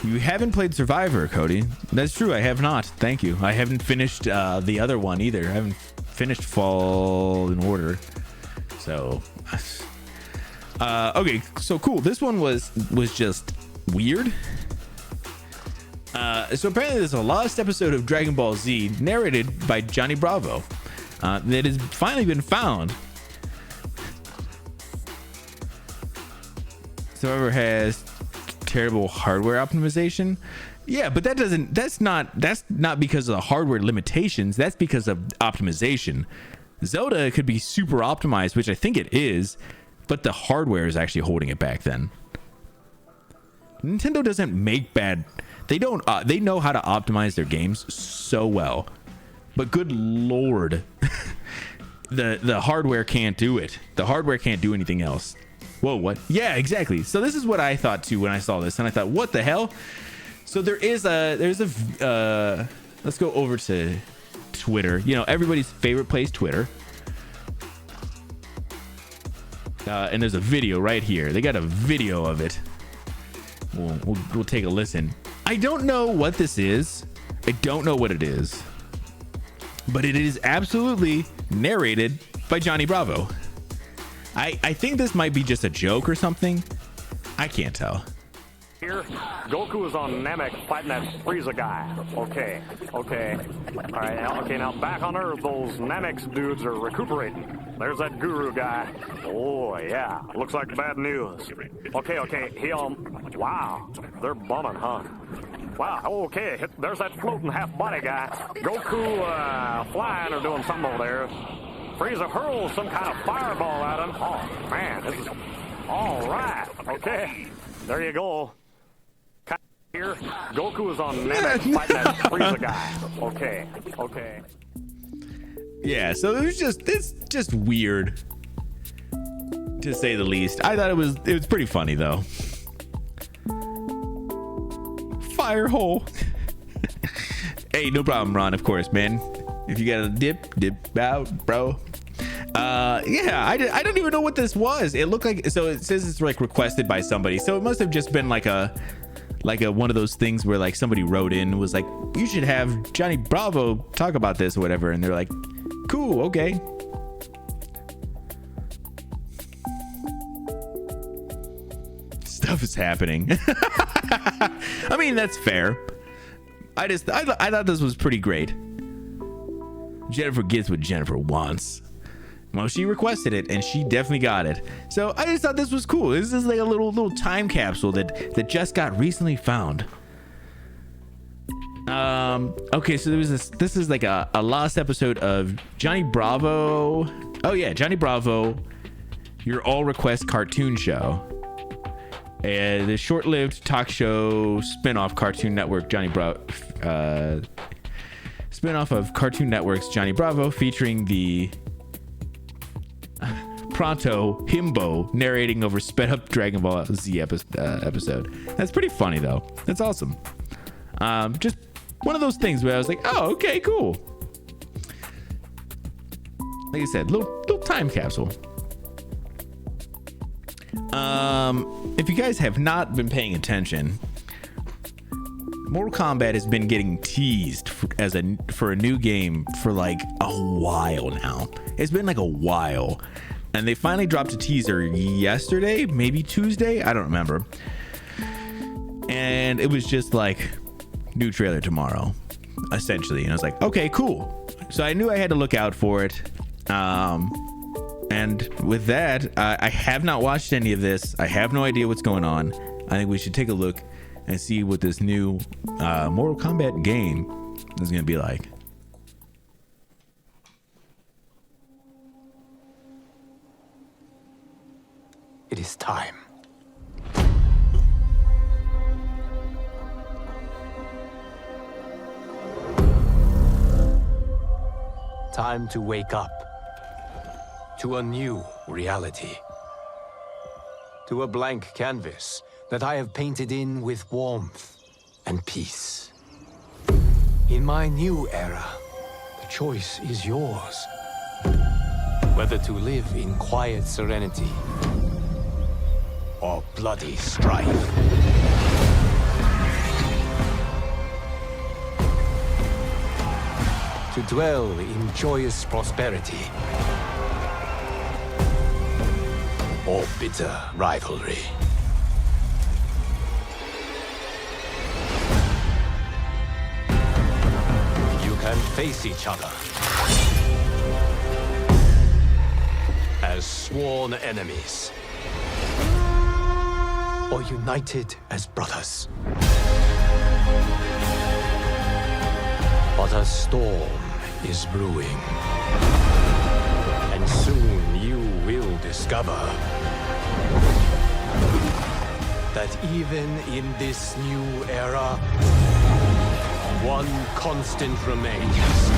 You haven't played Survivor, Cody. That's true. I have not. Thank you. I haven't finished the other one either. I haven't finished Fallen Order. So, okay. So cool. This one was just weird. So apparently there's a lost episode of Dragon Ball Z narrated by Johnny Bravo that has finally been found. Survivor has terrible hardware optimization. Yeah, but that's not because of the hardware limitations. That's because of optimization. Zelda could be super optimized, which I think it is, but the hardware is actually holding it back then. Nintendo doesn't make bad. They know how to optimize their games so well, but good Lord, the hardware can't do it. The hardware can't do anything else. Whoa, what? Yeah, exactly. So this is what I thought too when I saw this, and I thought, what the hell? So there's a let's go over to Twitter. You know, everybody's favorite place, Twitter. And there's a video right here. They got a video of it. We'll take a listen. I don't know what this is. I don't know what it is. But it is absolutely narrated by Johnny Bravo. I think this might be just a joke or something. I can't tell. Here, Goku is on Namek fighting that Frieza guy. Okay. All right, now back on Earth, those Namek dudes are recuperating. There's that Guru guy. Oh, yeah, looks like bad news. Okay, wow, they're bumming, huh? Wow, okay, there's that floating half-body guy. Goku flying or doing something over there. Frieza hurls some kind of fireball at him. Oh, man, this is... All right, okay, there you go. Here, Goku is on Namek fighting that Frieza guy. Okay. Yeah, so it's just weird, to say the least. I thought it was pretty funny though. Fire hole. Hey, no problem, Ron. Of course, man. If you got a dip out, bro. Yeah, I don't even know what this was. It looked like, so it says it's like requested by somebody, so it must have just been like a like one of those things where like somebody wrote in and was like, you should have Johnny Bravo talk about this or whatever, and they're like, cool, okay. Stuff is happening. I mean, that's fair. I thought this was pretty great. Jennifer gets what Jennifer wants. Well, she requested it, and she definitely got it. So I just thought this was cool. This is like a little time capsule that just got recently found. Okay, so there was this is like a lost episode of Johnny Bravo. Oh yeah, Johnny Bravo, your all request cartoon show. The short-lived talk show spin-off Cartoon Network Johnny Bravo spin-off of Cartoon Network's Johnny Bravo, featuring the Pronto Himbo narrating over sped up Dragon Ball Z episode. That's pretty funny though. That's awesome. Just one of those things where I was like, oh, okay, cool. Like I said, little time capsule. If you guys have not been paying attention, Mortal Kombat has been getting teased for a new game for like a while now. It's been like a while, and they finally dropped a teaser yesterday, maybe Tuesday, I don't remember. And it was just like new trailer tomorrow, essentially. And I was like, okay, cool. So I knew I had to look out for it. And with that, I have not watched any of this. I have no idea what's going on. I think we should take a look and see what this new Mortal Kombat game is going to be like. It is time. Time to wake up to a new reality. To a blank canvas that I have painted in with warmth and peace. In my new era, the choice is yours. Whether to live in quiet serenity or bloody strife. To dwell in joyous prosperity or bitter rivalry. You can face each other as sworn enemies, or united as brothers. But a storm is brewing, and soon you will discover that even in this new era, one constant remains.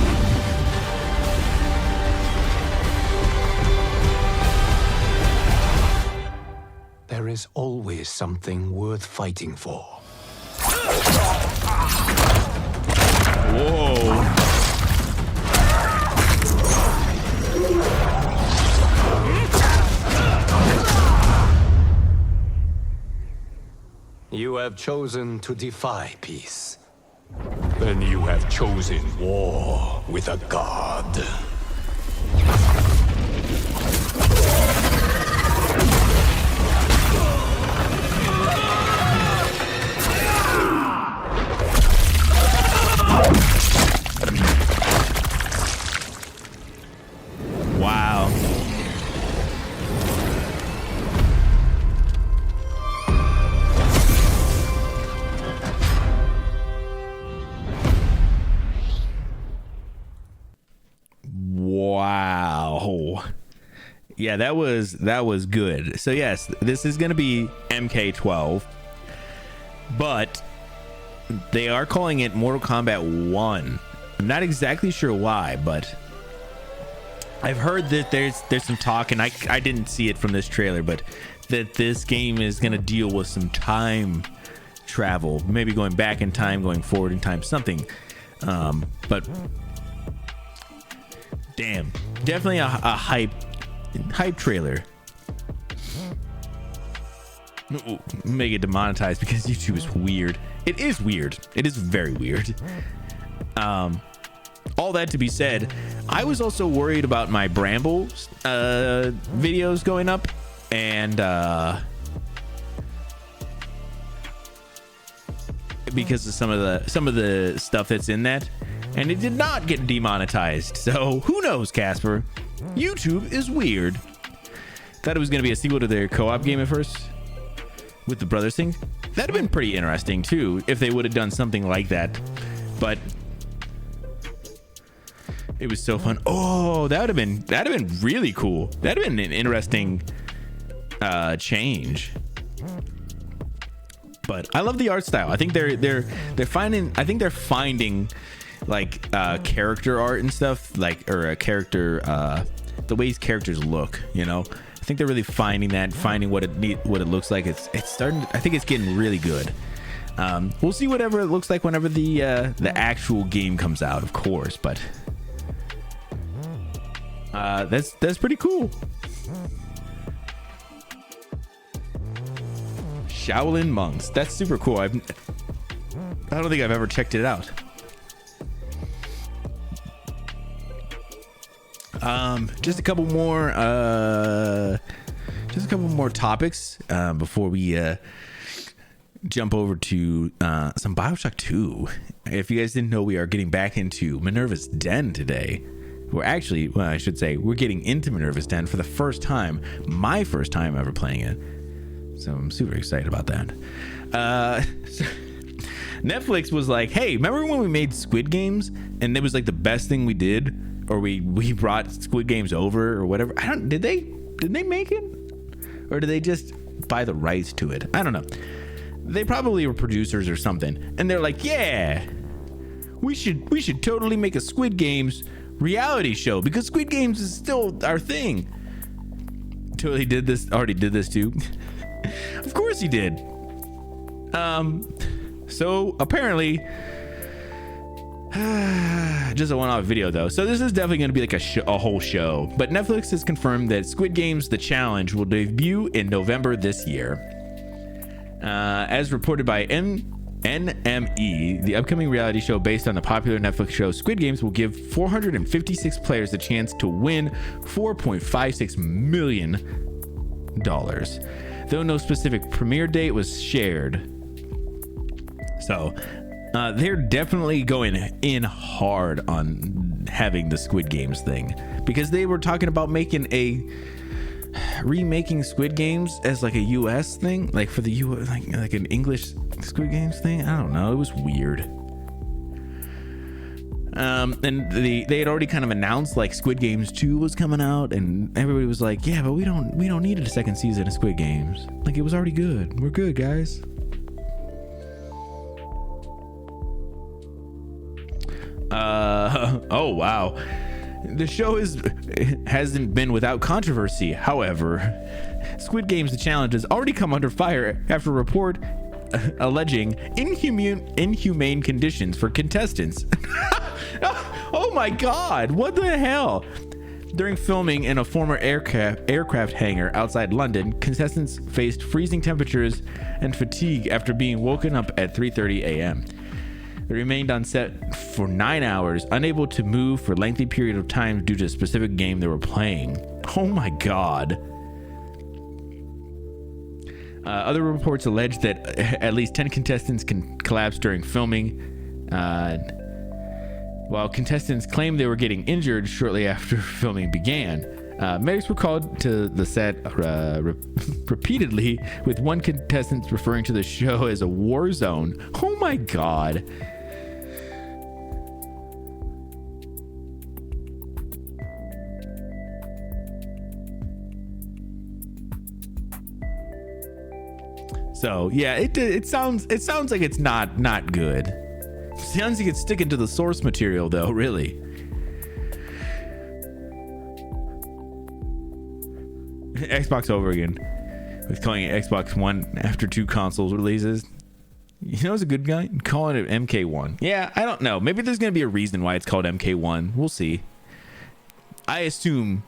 There is always something worth fighting for. Whoa. You have chosen to defy peace. Then you have chosen war with a god. Wow. Wow. Yeah, that was good. So yes, this is going to be MK12, but they are calling it Mortal Kombat 1. I'm not exactly sure why, but I've heard that there's some talk, and I didn't see it from this trailer, but that this game is going to deal with some time travel, maybe going back in time, going forward in time, something. But damn, definitely a hype trailer. make it demonetized because YouTube is weird. It is weird. It is very weird. All that to be said, I was also worried about my Bramble videos going up, and because of some of the stuff that's in that, and it did not get demonetized. So who knows, Casper? YouTube is weird. Thought it was going to be a sequel to their co-op game at first with the brothers thing. That'd have been pretty interesting too if they would have done something like that. But it was so fun. Oh, that'd have been really cool. That'd have been an interesting change. But I love the art style. I think they're finding like character art and stuff, like, or a character the ways characters look, you know. I think they're really finding what it looks like. It's starting to, I think it's getting really good. We'll see whatever it looks like whenever the actual game comes out, of course, but that's pretty cool. Shaolin Monks. That's super cool. I don't think I've ever checked it out. Just a couple more topics before we jump over to some BioShock 2. If you guys didn't know, we are getting back into Minerva's Den today. I should say we're getting into Minerva's Den for the first time, my first time ever playing it. So I'm super excited about that. Netflix was like, hey, remember when we made Squid Games and it was like the best thing we did, or we brought Squid Games over or whatever? Did they make it, or did they just buy the rights to it? I don't know. They probably were producers or something, and they're like, yeah, we should totally make a Squid Games reality show because Squid Games is still our thing. Totally already did this too. Of course he did. So apparently just a one-off video though, so this is definitely going to be like a whole show. But Netflix has confirmed that Squid Games The Challenge will debut in November this year. As reported by NME, the upcoming reality show based on the popular Netflix show Squid Games will give 456 players the chance to win $4.56 million. Though no specific premiere date was shared. So they're definitely going in hard on having the Squid Games thing, because they were talking about remaking Squid Games as like a US thing, like for the US, like an English Squid Games thing. I don't know, it was weird. And they had already kind of announced like Squid Games 2 was coming out, and everybody was like, yeah, but we don't need a second season of Squid Games. Like, it was already good. We're good, guys. Oh wow, the show hasn't been without controversy. However, Squid Games The Challenge has already come under fire after a report alleging inhumane conditions for contestants. Oh my god, what the hell? During filming in a former aircraft hangar outside London, contestants faced freezing temperatures and fatigue after being woken up at 3:30 a.m. They remained on set for 9 hours, unable to move for a lengthy period of time due to a specific game they were playing. Oh my god. Other reports allege that at least 10 contestants collapsed during filming, while contestants claimed they were getting injured shortly after filming began. Medics were called to the set repeatedly, with one contestant referring to the show as a war zone. Oh my god. So yeah, it sounds like it's not good. Sounds like it's sticking to the source material though, really. Xbox over again with calling it Xbox One after 2 consoles releases. You know, it's a good guy calling it MK1. Yeah, I don't know. Maybe there's gonna be a reason why it's called MK1. We'll see. I assume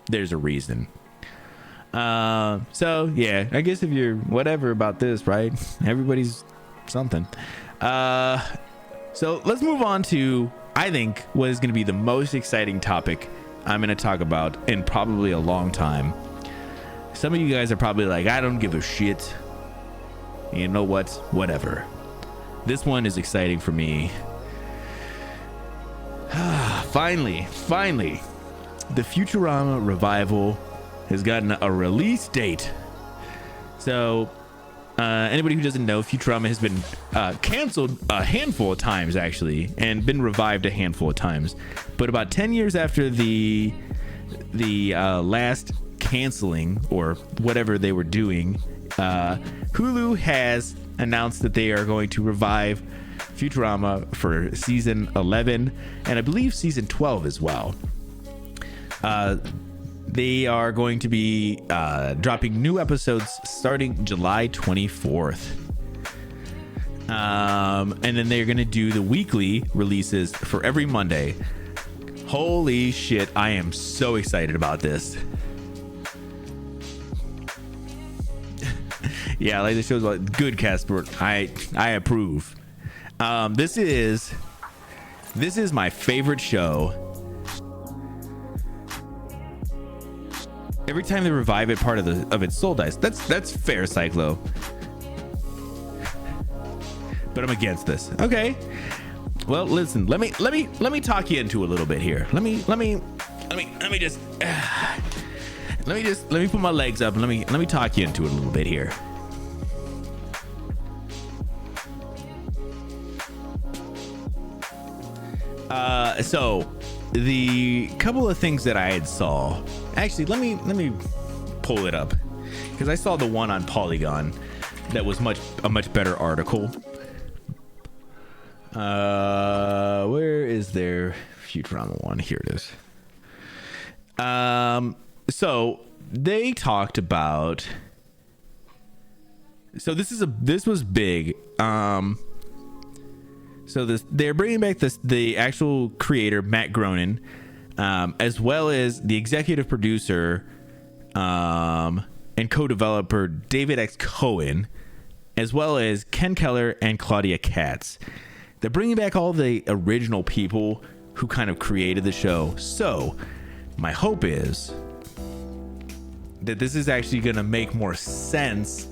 there's a reason. So yeah, I guess if you're whatever about this, right? Everybody's something. So let's move on to, I think, what is going to be the most exciting topic I'm going to talk about in probably a long time. Some of you guys are probably like, I don't give a shit. You know what? Whatever. This one is exciting for me. Finally, the Futurama revival has gotten a release date. So, anybody who doesn't know, Futurama has been canceled a handful of times, actually, and been revived a handful of times. But about 10 years after the last canceling, or whatever they were doing, Hulu has announced that they are going to revive Futurama for season 11 and I believe season 12 as well. They are going to be dropping new episodes starting July 24th. And then they're going to do the weekly releases for every Monday. Holy shit, I am so excited about this. Yeah, like the show's about good cast work. I approve. This is my favorite show. Every time they revive it, part of its soul dies. That's fair, Cyclo. But I'm against this. Okay. Well, listen. Let me talk you into a little bit here. Let me put my legs up and let me talk you into it a little bit here. So the couple of things that I had saw, actually, let me pull it up, because I saw the one on Polygon that was a much better article. Where is their Futurama one? Here it is. So they talked about, so this was big. So they're bringing back the actual creator, Matt Groening, as well as the executive producer and co-developer David X. Cohen, as well as Ken Keller and Claudia Katz. They're bringing back all the original people who kind of created the show. So my hope is that this is actually going to make more sense,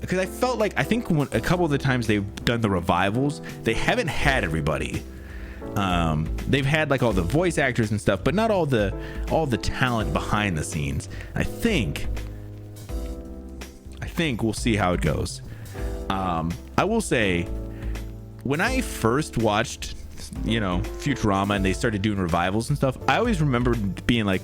because I felt like, I think a couple of the times they've done the revivals, they haven't had everybody. They've had like all the voice actors and stuff, but not all the talent behind the scenes. I think we'll see how it goes. I will say, when I first watched, Futurama and they started doing revivals and stuff, I always remember being like,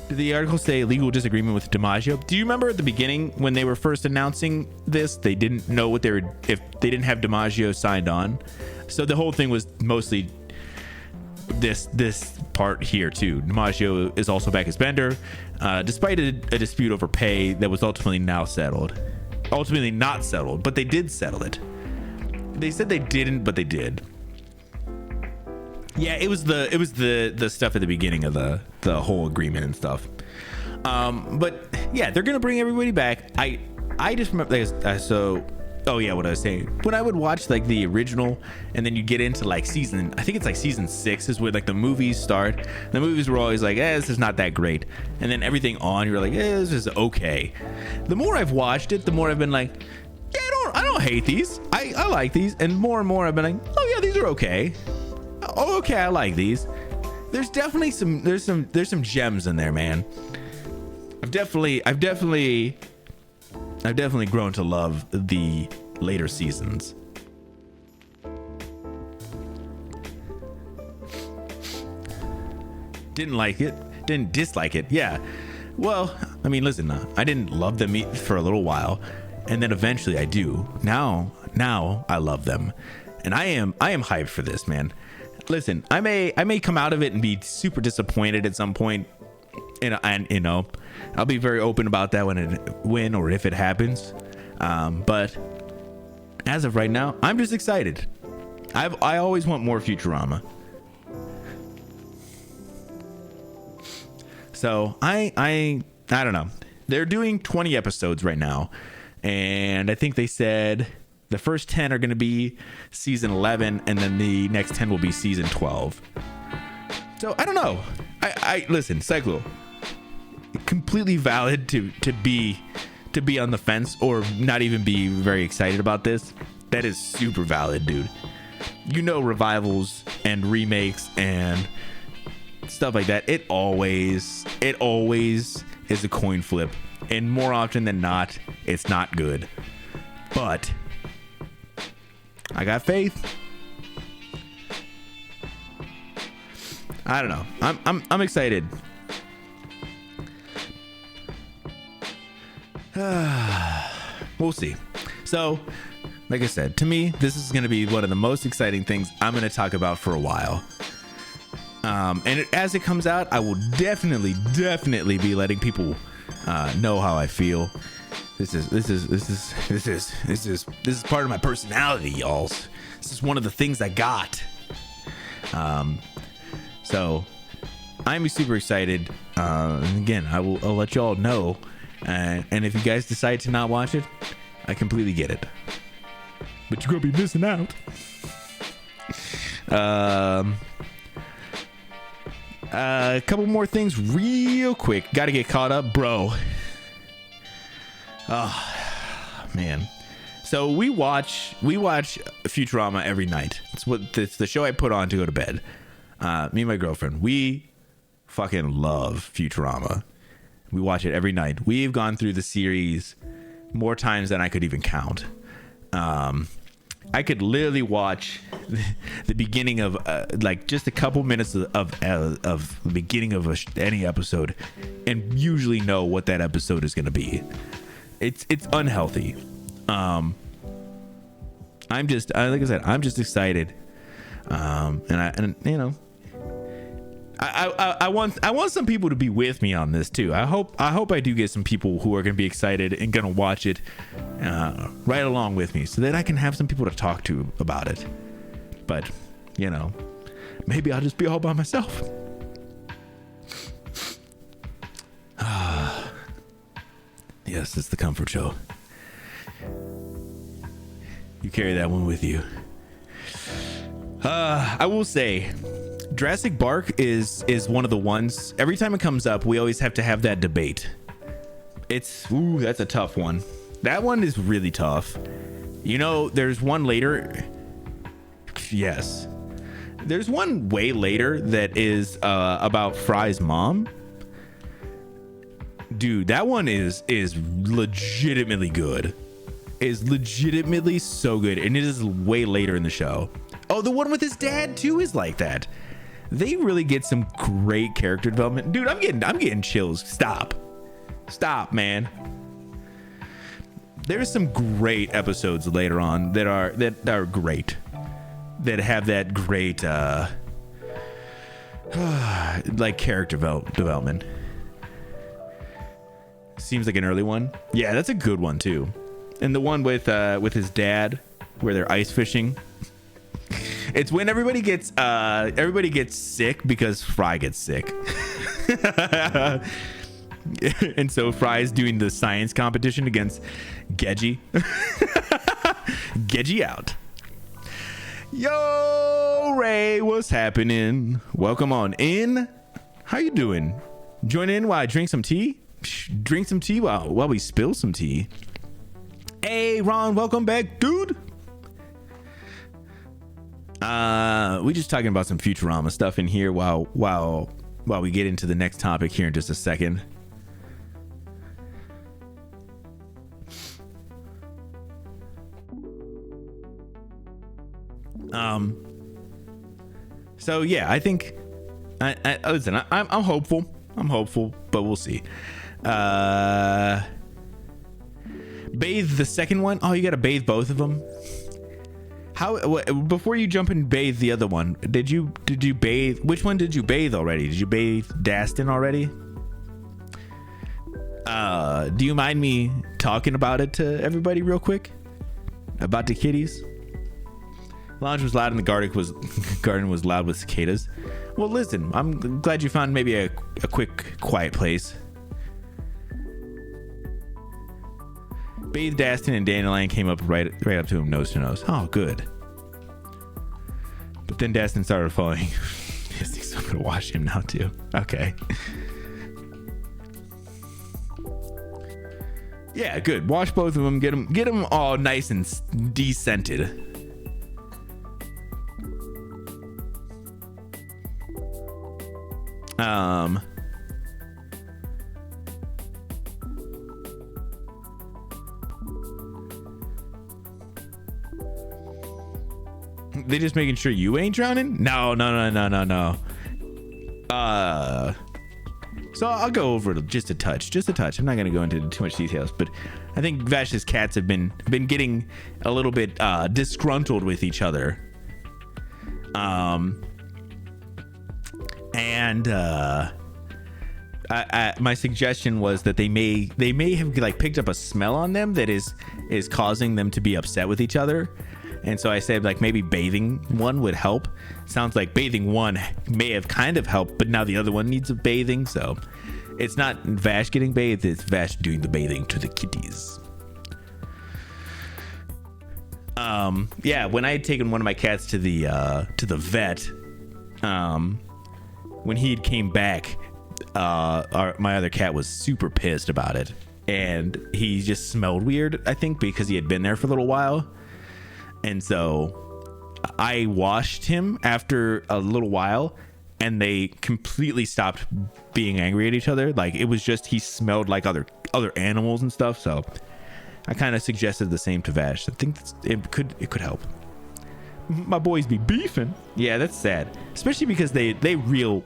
did the article say legal disagreement with DiMaggio? Do you remember at the beginning when they were first announcing this, they didn't know if they didn't have DiMaggio signed on? So the whole thing was mostly this part here too. DiMaggio is also back as Bender, despite a dispute over pay that was ultimately not settled, but they did settle it. They said they didn't, but they did. Yeah, it was the stuff at the beginning of the whole agreement and stuff. But yeah, they're gonna bring everybody back. I just remember what I was saying, when I would watch like the original, and then you get into like season 6 is where like the movies start. The movies were always like, this is not that great, and then everything on, you're like, this is okay. The more I've watched it, the more I've been like, yeah, I don't hate these. I like these, and more I've been like, oh yeah, these are okay. Oh, okay, I like these. There's definitely some gems in there, man. I've definitely grown to love the later seasons. Didn't dislike it. Yeah. Well, I mean, listen, I didn't love them for a little while, and then eventually I do. Now I love them, and I am hyped for this, man. Listen, I may come out of it and be super disappointed at some point, and I'll be very open about that when or if it happens. But as of right now, I'm just excited. I always want more Futurama. So I don't know. They're doing 20 episodes right now, and I think they said the first 10 are going to be season 11, and then the next 10 will be season 12. So I don't know. I listen, Cyclo, completely valid to be on the fence or not even be very excited about this. That is super valid, dude. You know, revivals and remakes and stuff like that, it always is a coin flip, and more often than not, it's not good. But I got faith. I don't know. I'm excited. We'll see. So, like I said, to me, this is going to be one of the most exciting things I'm going to talk about for a while. And as it comes out, I will definitely be letting people know how I feel. This is part of my personality, y'all. This is one of the things I got. So I'm super excited. And again, I'll let y'all know. And if you guys decide to not watch it, I completely get it. But you're gonna be missing out. A couple more things real quick. Gotta get caught up, bro. Oh man. So we watch Futurama every night. It's the show I put on to go to bed. Me and my girlfriend, we fucking love Futurama. We watch it every night. We've gone through the series more times than I could even count. I could literally watch the beginning of like just a couple minutes of the beginning of any episode, and usually know what that episode is going to be. It's unhealthy. I'm just like I said, I'm just excited. And you know, I want some people to be with me on this too. I hope I do get some people who are going to be excited and going to watch it right along with me, so that I can have some people to talk to about it. But you know, maybe I'll just be all by myself. Yes, it's the comfort show. You carry that one with you. I will say, Jurassic Park is one of the ones. Every time it comes up, we always have to have that debate. That's a tough one. That one is really tough. You know, there's one later. Yes, there's one way later that is about Fry's mom. Dude, that one is legitimately good. Is legitimately so good, and it is way later in the show. Oh, the one with his dad too is like that. They really get some great character development. Dude, I'm getting chills. Stop, man. There's some great episodes later on that are great. That have that great like character development. Seems like an early one. Yeah, that's a good one too. And the one with his dad, where they're ice fishing. It's when everybody gets sick because Fry gets sick. And so Fry's doing the science competition against Gedgy. Gedgy out. Yo, Ray, what's happening? Welcome on in. How you doing? Join in while I drink some tea. Drink some tea while we spill some tea. Hey, Ron, welcome back, dude. We just talking about some Futurama stuff in here while we get into the next topic here in just a second. So yeah, I think listen, I'm hopeful. I'm hopeful, but we'll see. Bathe the second one. Oh, you gotta bathe both of them. Before you jump and bathe the other one, did you bathe? Which one did you bathe already? Did you bathe Dastin already? Do you mind me talking about it to everybody real quick? About the kitties? Lounge was loud and the garden was loud with cicadas. Well, listen, I'm glad you found maybe a quick, quiet place. Bathed Aston and Dandelion came up right up to him, nose to nose. Oh, good. But then Dastin started falling. Yes, he's gonna wash him now too. Okay. Yeah, good. Wash both of them. Get them all nice and descented. They just making sure you ain't drowning? No. So I'll go over it just a touch. I'm not gonna go into too much details, but I think Vash's cats have been getting a little bit disgruntled with each other. My suggestion was that they may have like picked up a smell on them that is causing them to be upset with each other. And so I said like maybe bathing one would help. Sounds like bathing one may have kind of helped, but now the other one needs a bathing. So it's not Vash getting bathed, it's Vash doing the bathing to the kitties. Yeah, when I had taken one of my cats to the vet, when he came back, my other cat was super pissed about it, and he just smelled weird, I think because he had been there for a little while. And so I washed him after a little while, and they completely stopped being angry at each other. Like it was just he smelled like other animals and stuff. So I kind of suggested the same to Vash. I think it could help. My boys be beefing. Yeah, that's sad, especially because they real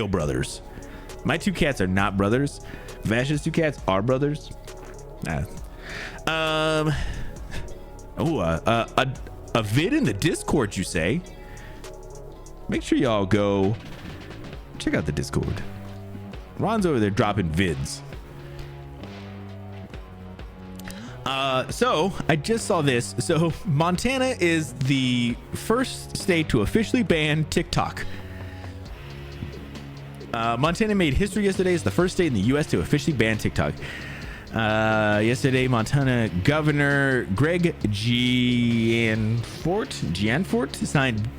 brothers. My two cats are not brothers. Vash's two cats are brothers. A vid in the Discord, you say? Make sure y'all go check out the Discord. Ron's over there dropping vids. So I just saw this. So Montana is the first state to officially ban TikTok. Montana made history yesterday as the first state in the U.S. to officially ban TikTok. Yesterday, Montana Governor Greg Gianforte signed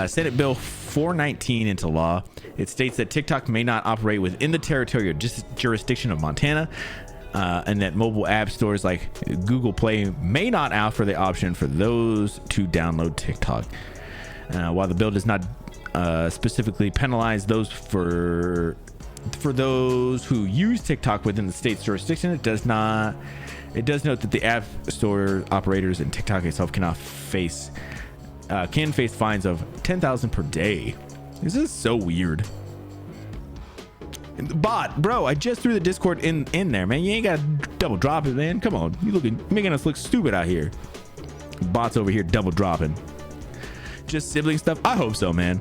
Senate Bill 419 into law. It states that TikTok may not operate within the territorial jurisdiction of Montana, and that mobile app stores like Google Play may not offer the option for those to download TikTok. While the bill does not specifically penalize those for those who use TikTok within the state's jurisdiction, it does note that the app store operators and TikTok itself can face fines of $10,000 per day. This is so weird. Bot, bro, I just threw the Discord in there, man. You ain't gotta double drop it, man. Come on, you making us look stupid out here. Bots over here double dropping. Just sibling stuff. I hope so, man.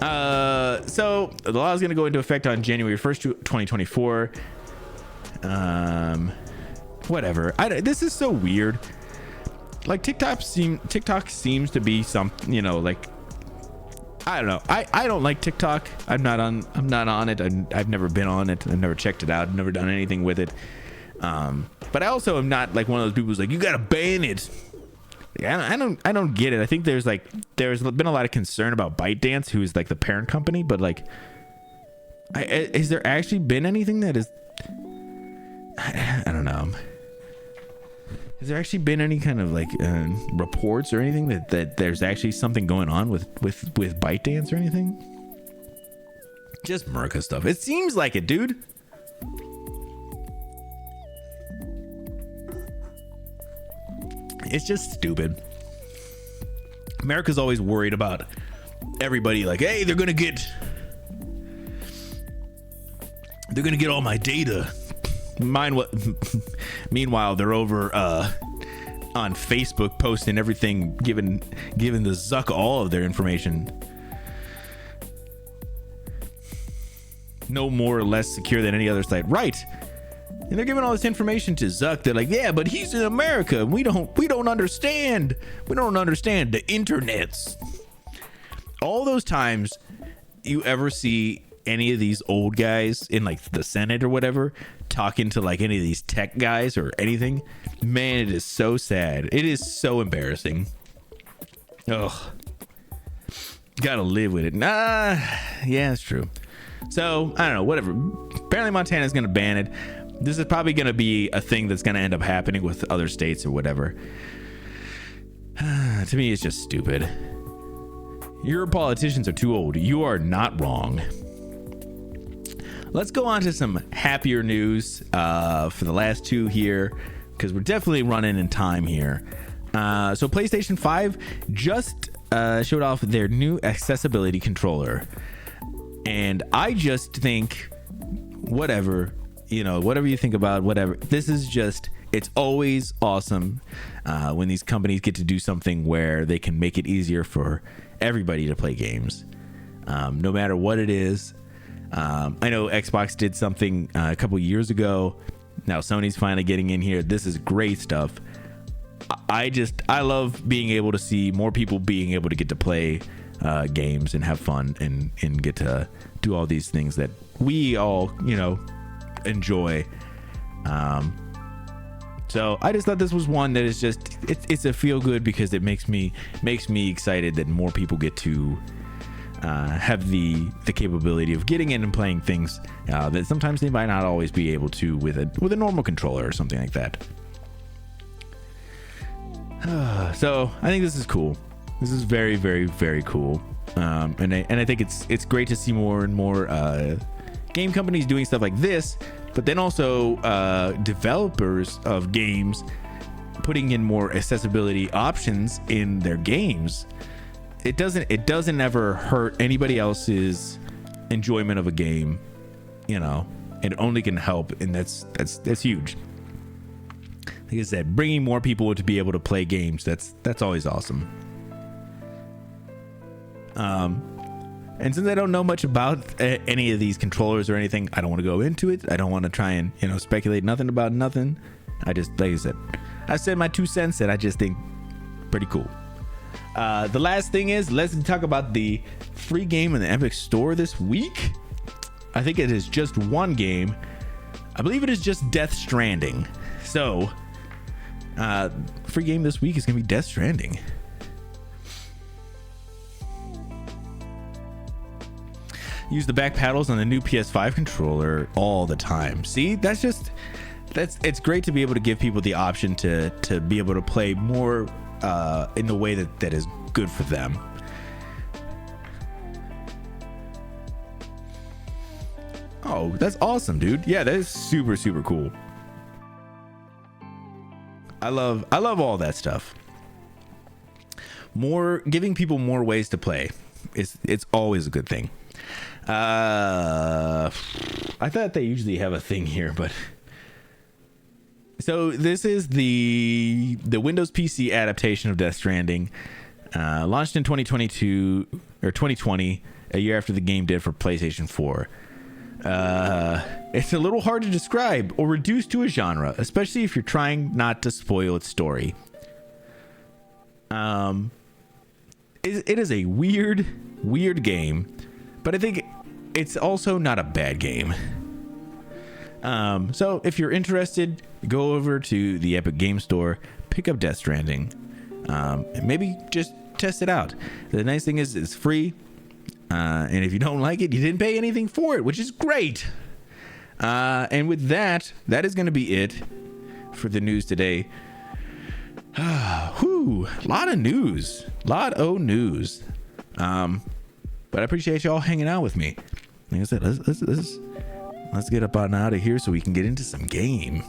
So the law is going to go into effect on January 1st, 2024. Whatever. This is so weird. Like TikTok seems to be something, you know, like, I don't know. I don't like TikTok. I'm not on it. I've never been on it. I've never checked it out. I've never done anything with it. But I also am not like one of those people who's like, you got to ban it. I don't get it. I think there's been a lot of concern about ByteDance, who is like the parent company, but like, has there actually been anything that is, I don't know. Has there actually been any kind of like reports or anything that there's actually something going on with ByteDance or anything? Just Merca stuff. It seems like it, dude. It's just stupid. America's always worried about everybody like, hey, they're gonna get all my data. Meanwhile, they're over on Facebook posting everything, giving the Zuck all of their information. No more or less secure than any other site. Right. And they're giving all this information to Zuck. They're like, yeah, but he's in America. We don't understand. We don't understand the internets. All those times you ever see any of these old guys in like the Senate or whatever talking to like any of these tech guys or anything, man, it is so sad. It is so embarrassing. Ugh. Gotta live with it. Nah, yeah, it's true. So I don't know, whatever. Apparently Montana's gonna ban it. This is probably gonna be a thing that's gonna end up happening with other states or whatever. To me, it's just stupid. Your politicians are too old. You are not wrong. Let's go on to some happier news for the last two here, because we're definitely running in time here. So PlayStation 5 just showed off their new accessibility controller. And I just think, whatever you think about, whatever. This is just, it's always awesome when these companies get to do something where they can make it easier for everybody to play games, no matter what it is. I know Xbox did something a couple years ago. Now Sony's finally getting in here. This is great stuff. I love being able to see more people being able to get to play games and have fun and get to do all these things that we all, enjoy. So I just thought this was one that is just, it's a feel good, because it makes me excited that more people get to have the capability of getting in and playing things that sometimes they might not always be able to with a normal controller or something like that. So I think this is cool. This is very, very, very cool. And I think it's great to see more and more game companies doing stuff like this, but then also developers of games putting in more accessibility options in their games. It doesn't ever hurt anybody else's enjoyment of a game. It only can help, and that's huge. Like I said, bringing more people to be able to play games, that's always awesome. And since I don't know much about any of these controllers or anything, I don't want to go into it. I don't want to try and speculate nothing about nothing. I just, like I said, I said my 2 cents, and I just think pretty cool. The last thing is, let's talk about the free game in the Epic Store this week. I think it is just one game. I believe it is just Death Stranding. So free game this week is gonna be Death Stranding. Use the back paddles on the new PS5 controller all the time. See, it's great to be able to give people the option to be able to play more in the way that is good for them. Oh, that's awesome, dude. Yeah, that is super, super cool. I love all that stuff. Giving people more ways to play. It's always a good thing. I thought they usually have a thing here, but so this is the Windows PC adaptation of Death Stranding, launched in 2022 or 2020, a year after the game did for PlayStation 4. It's a little hard to describe or reduce to a genre, especially if you're trying not to spoil its story. It is a weird game, but I think it's also not a bad game. So if you're interested, go over to the Epic Game Store, pick up Death Stranding, and maybe just test it out. The nice thing is it's free, and if you don't like it, you didn't pay anything for it, which is great. And with that is going to be it for the news today. Whew, lot of news. But I appreciate y'all hanging out with me. Like I said, let's get up on out of here so we can get into some game.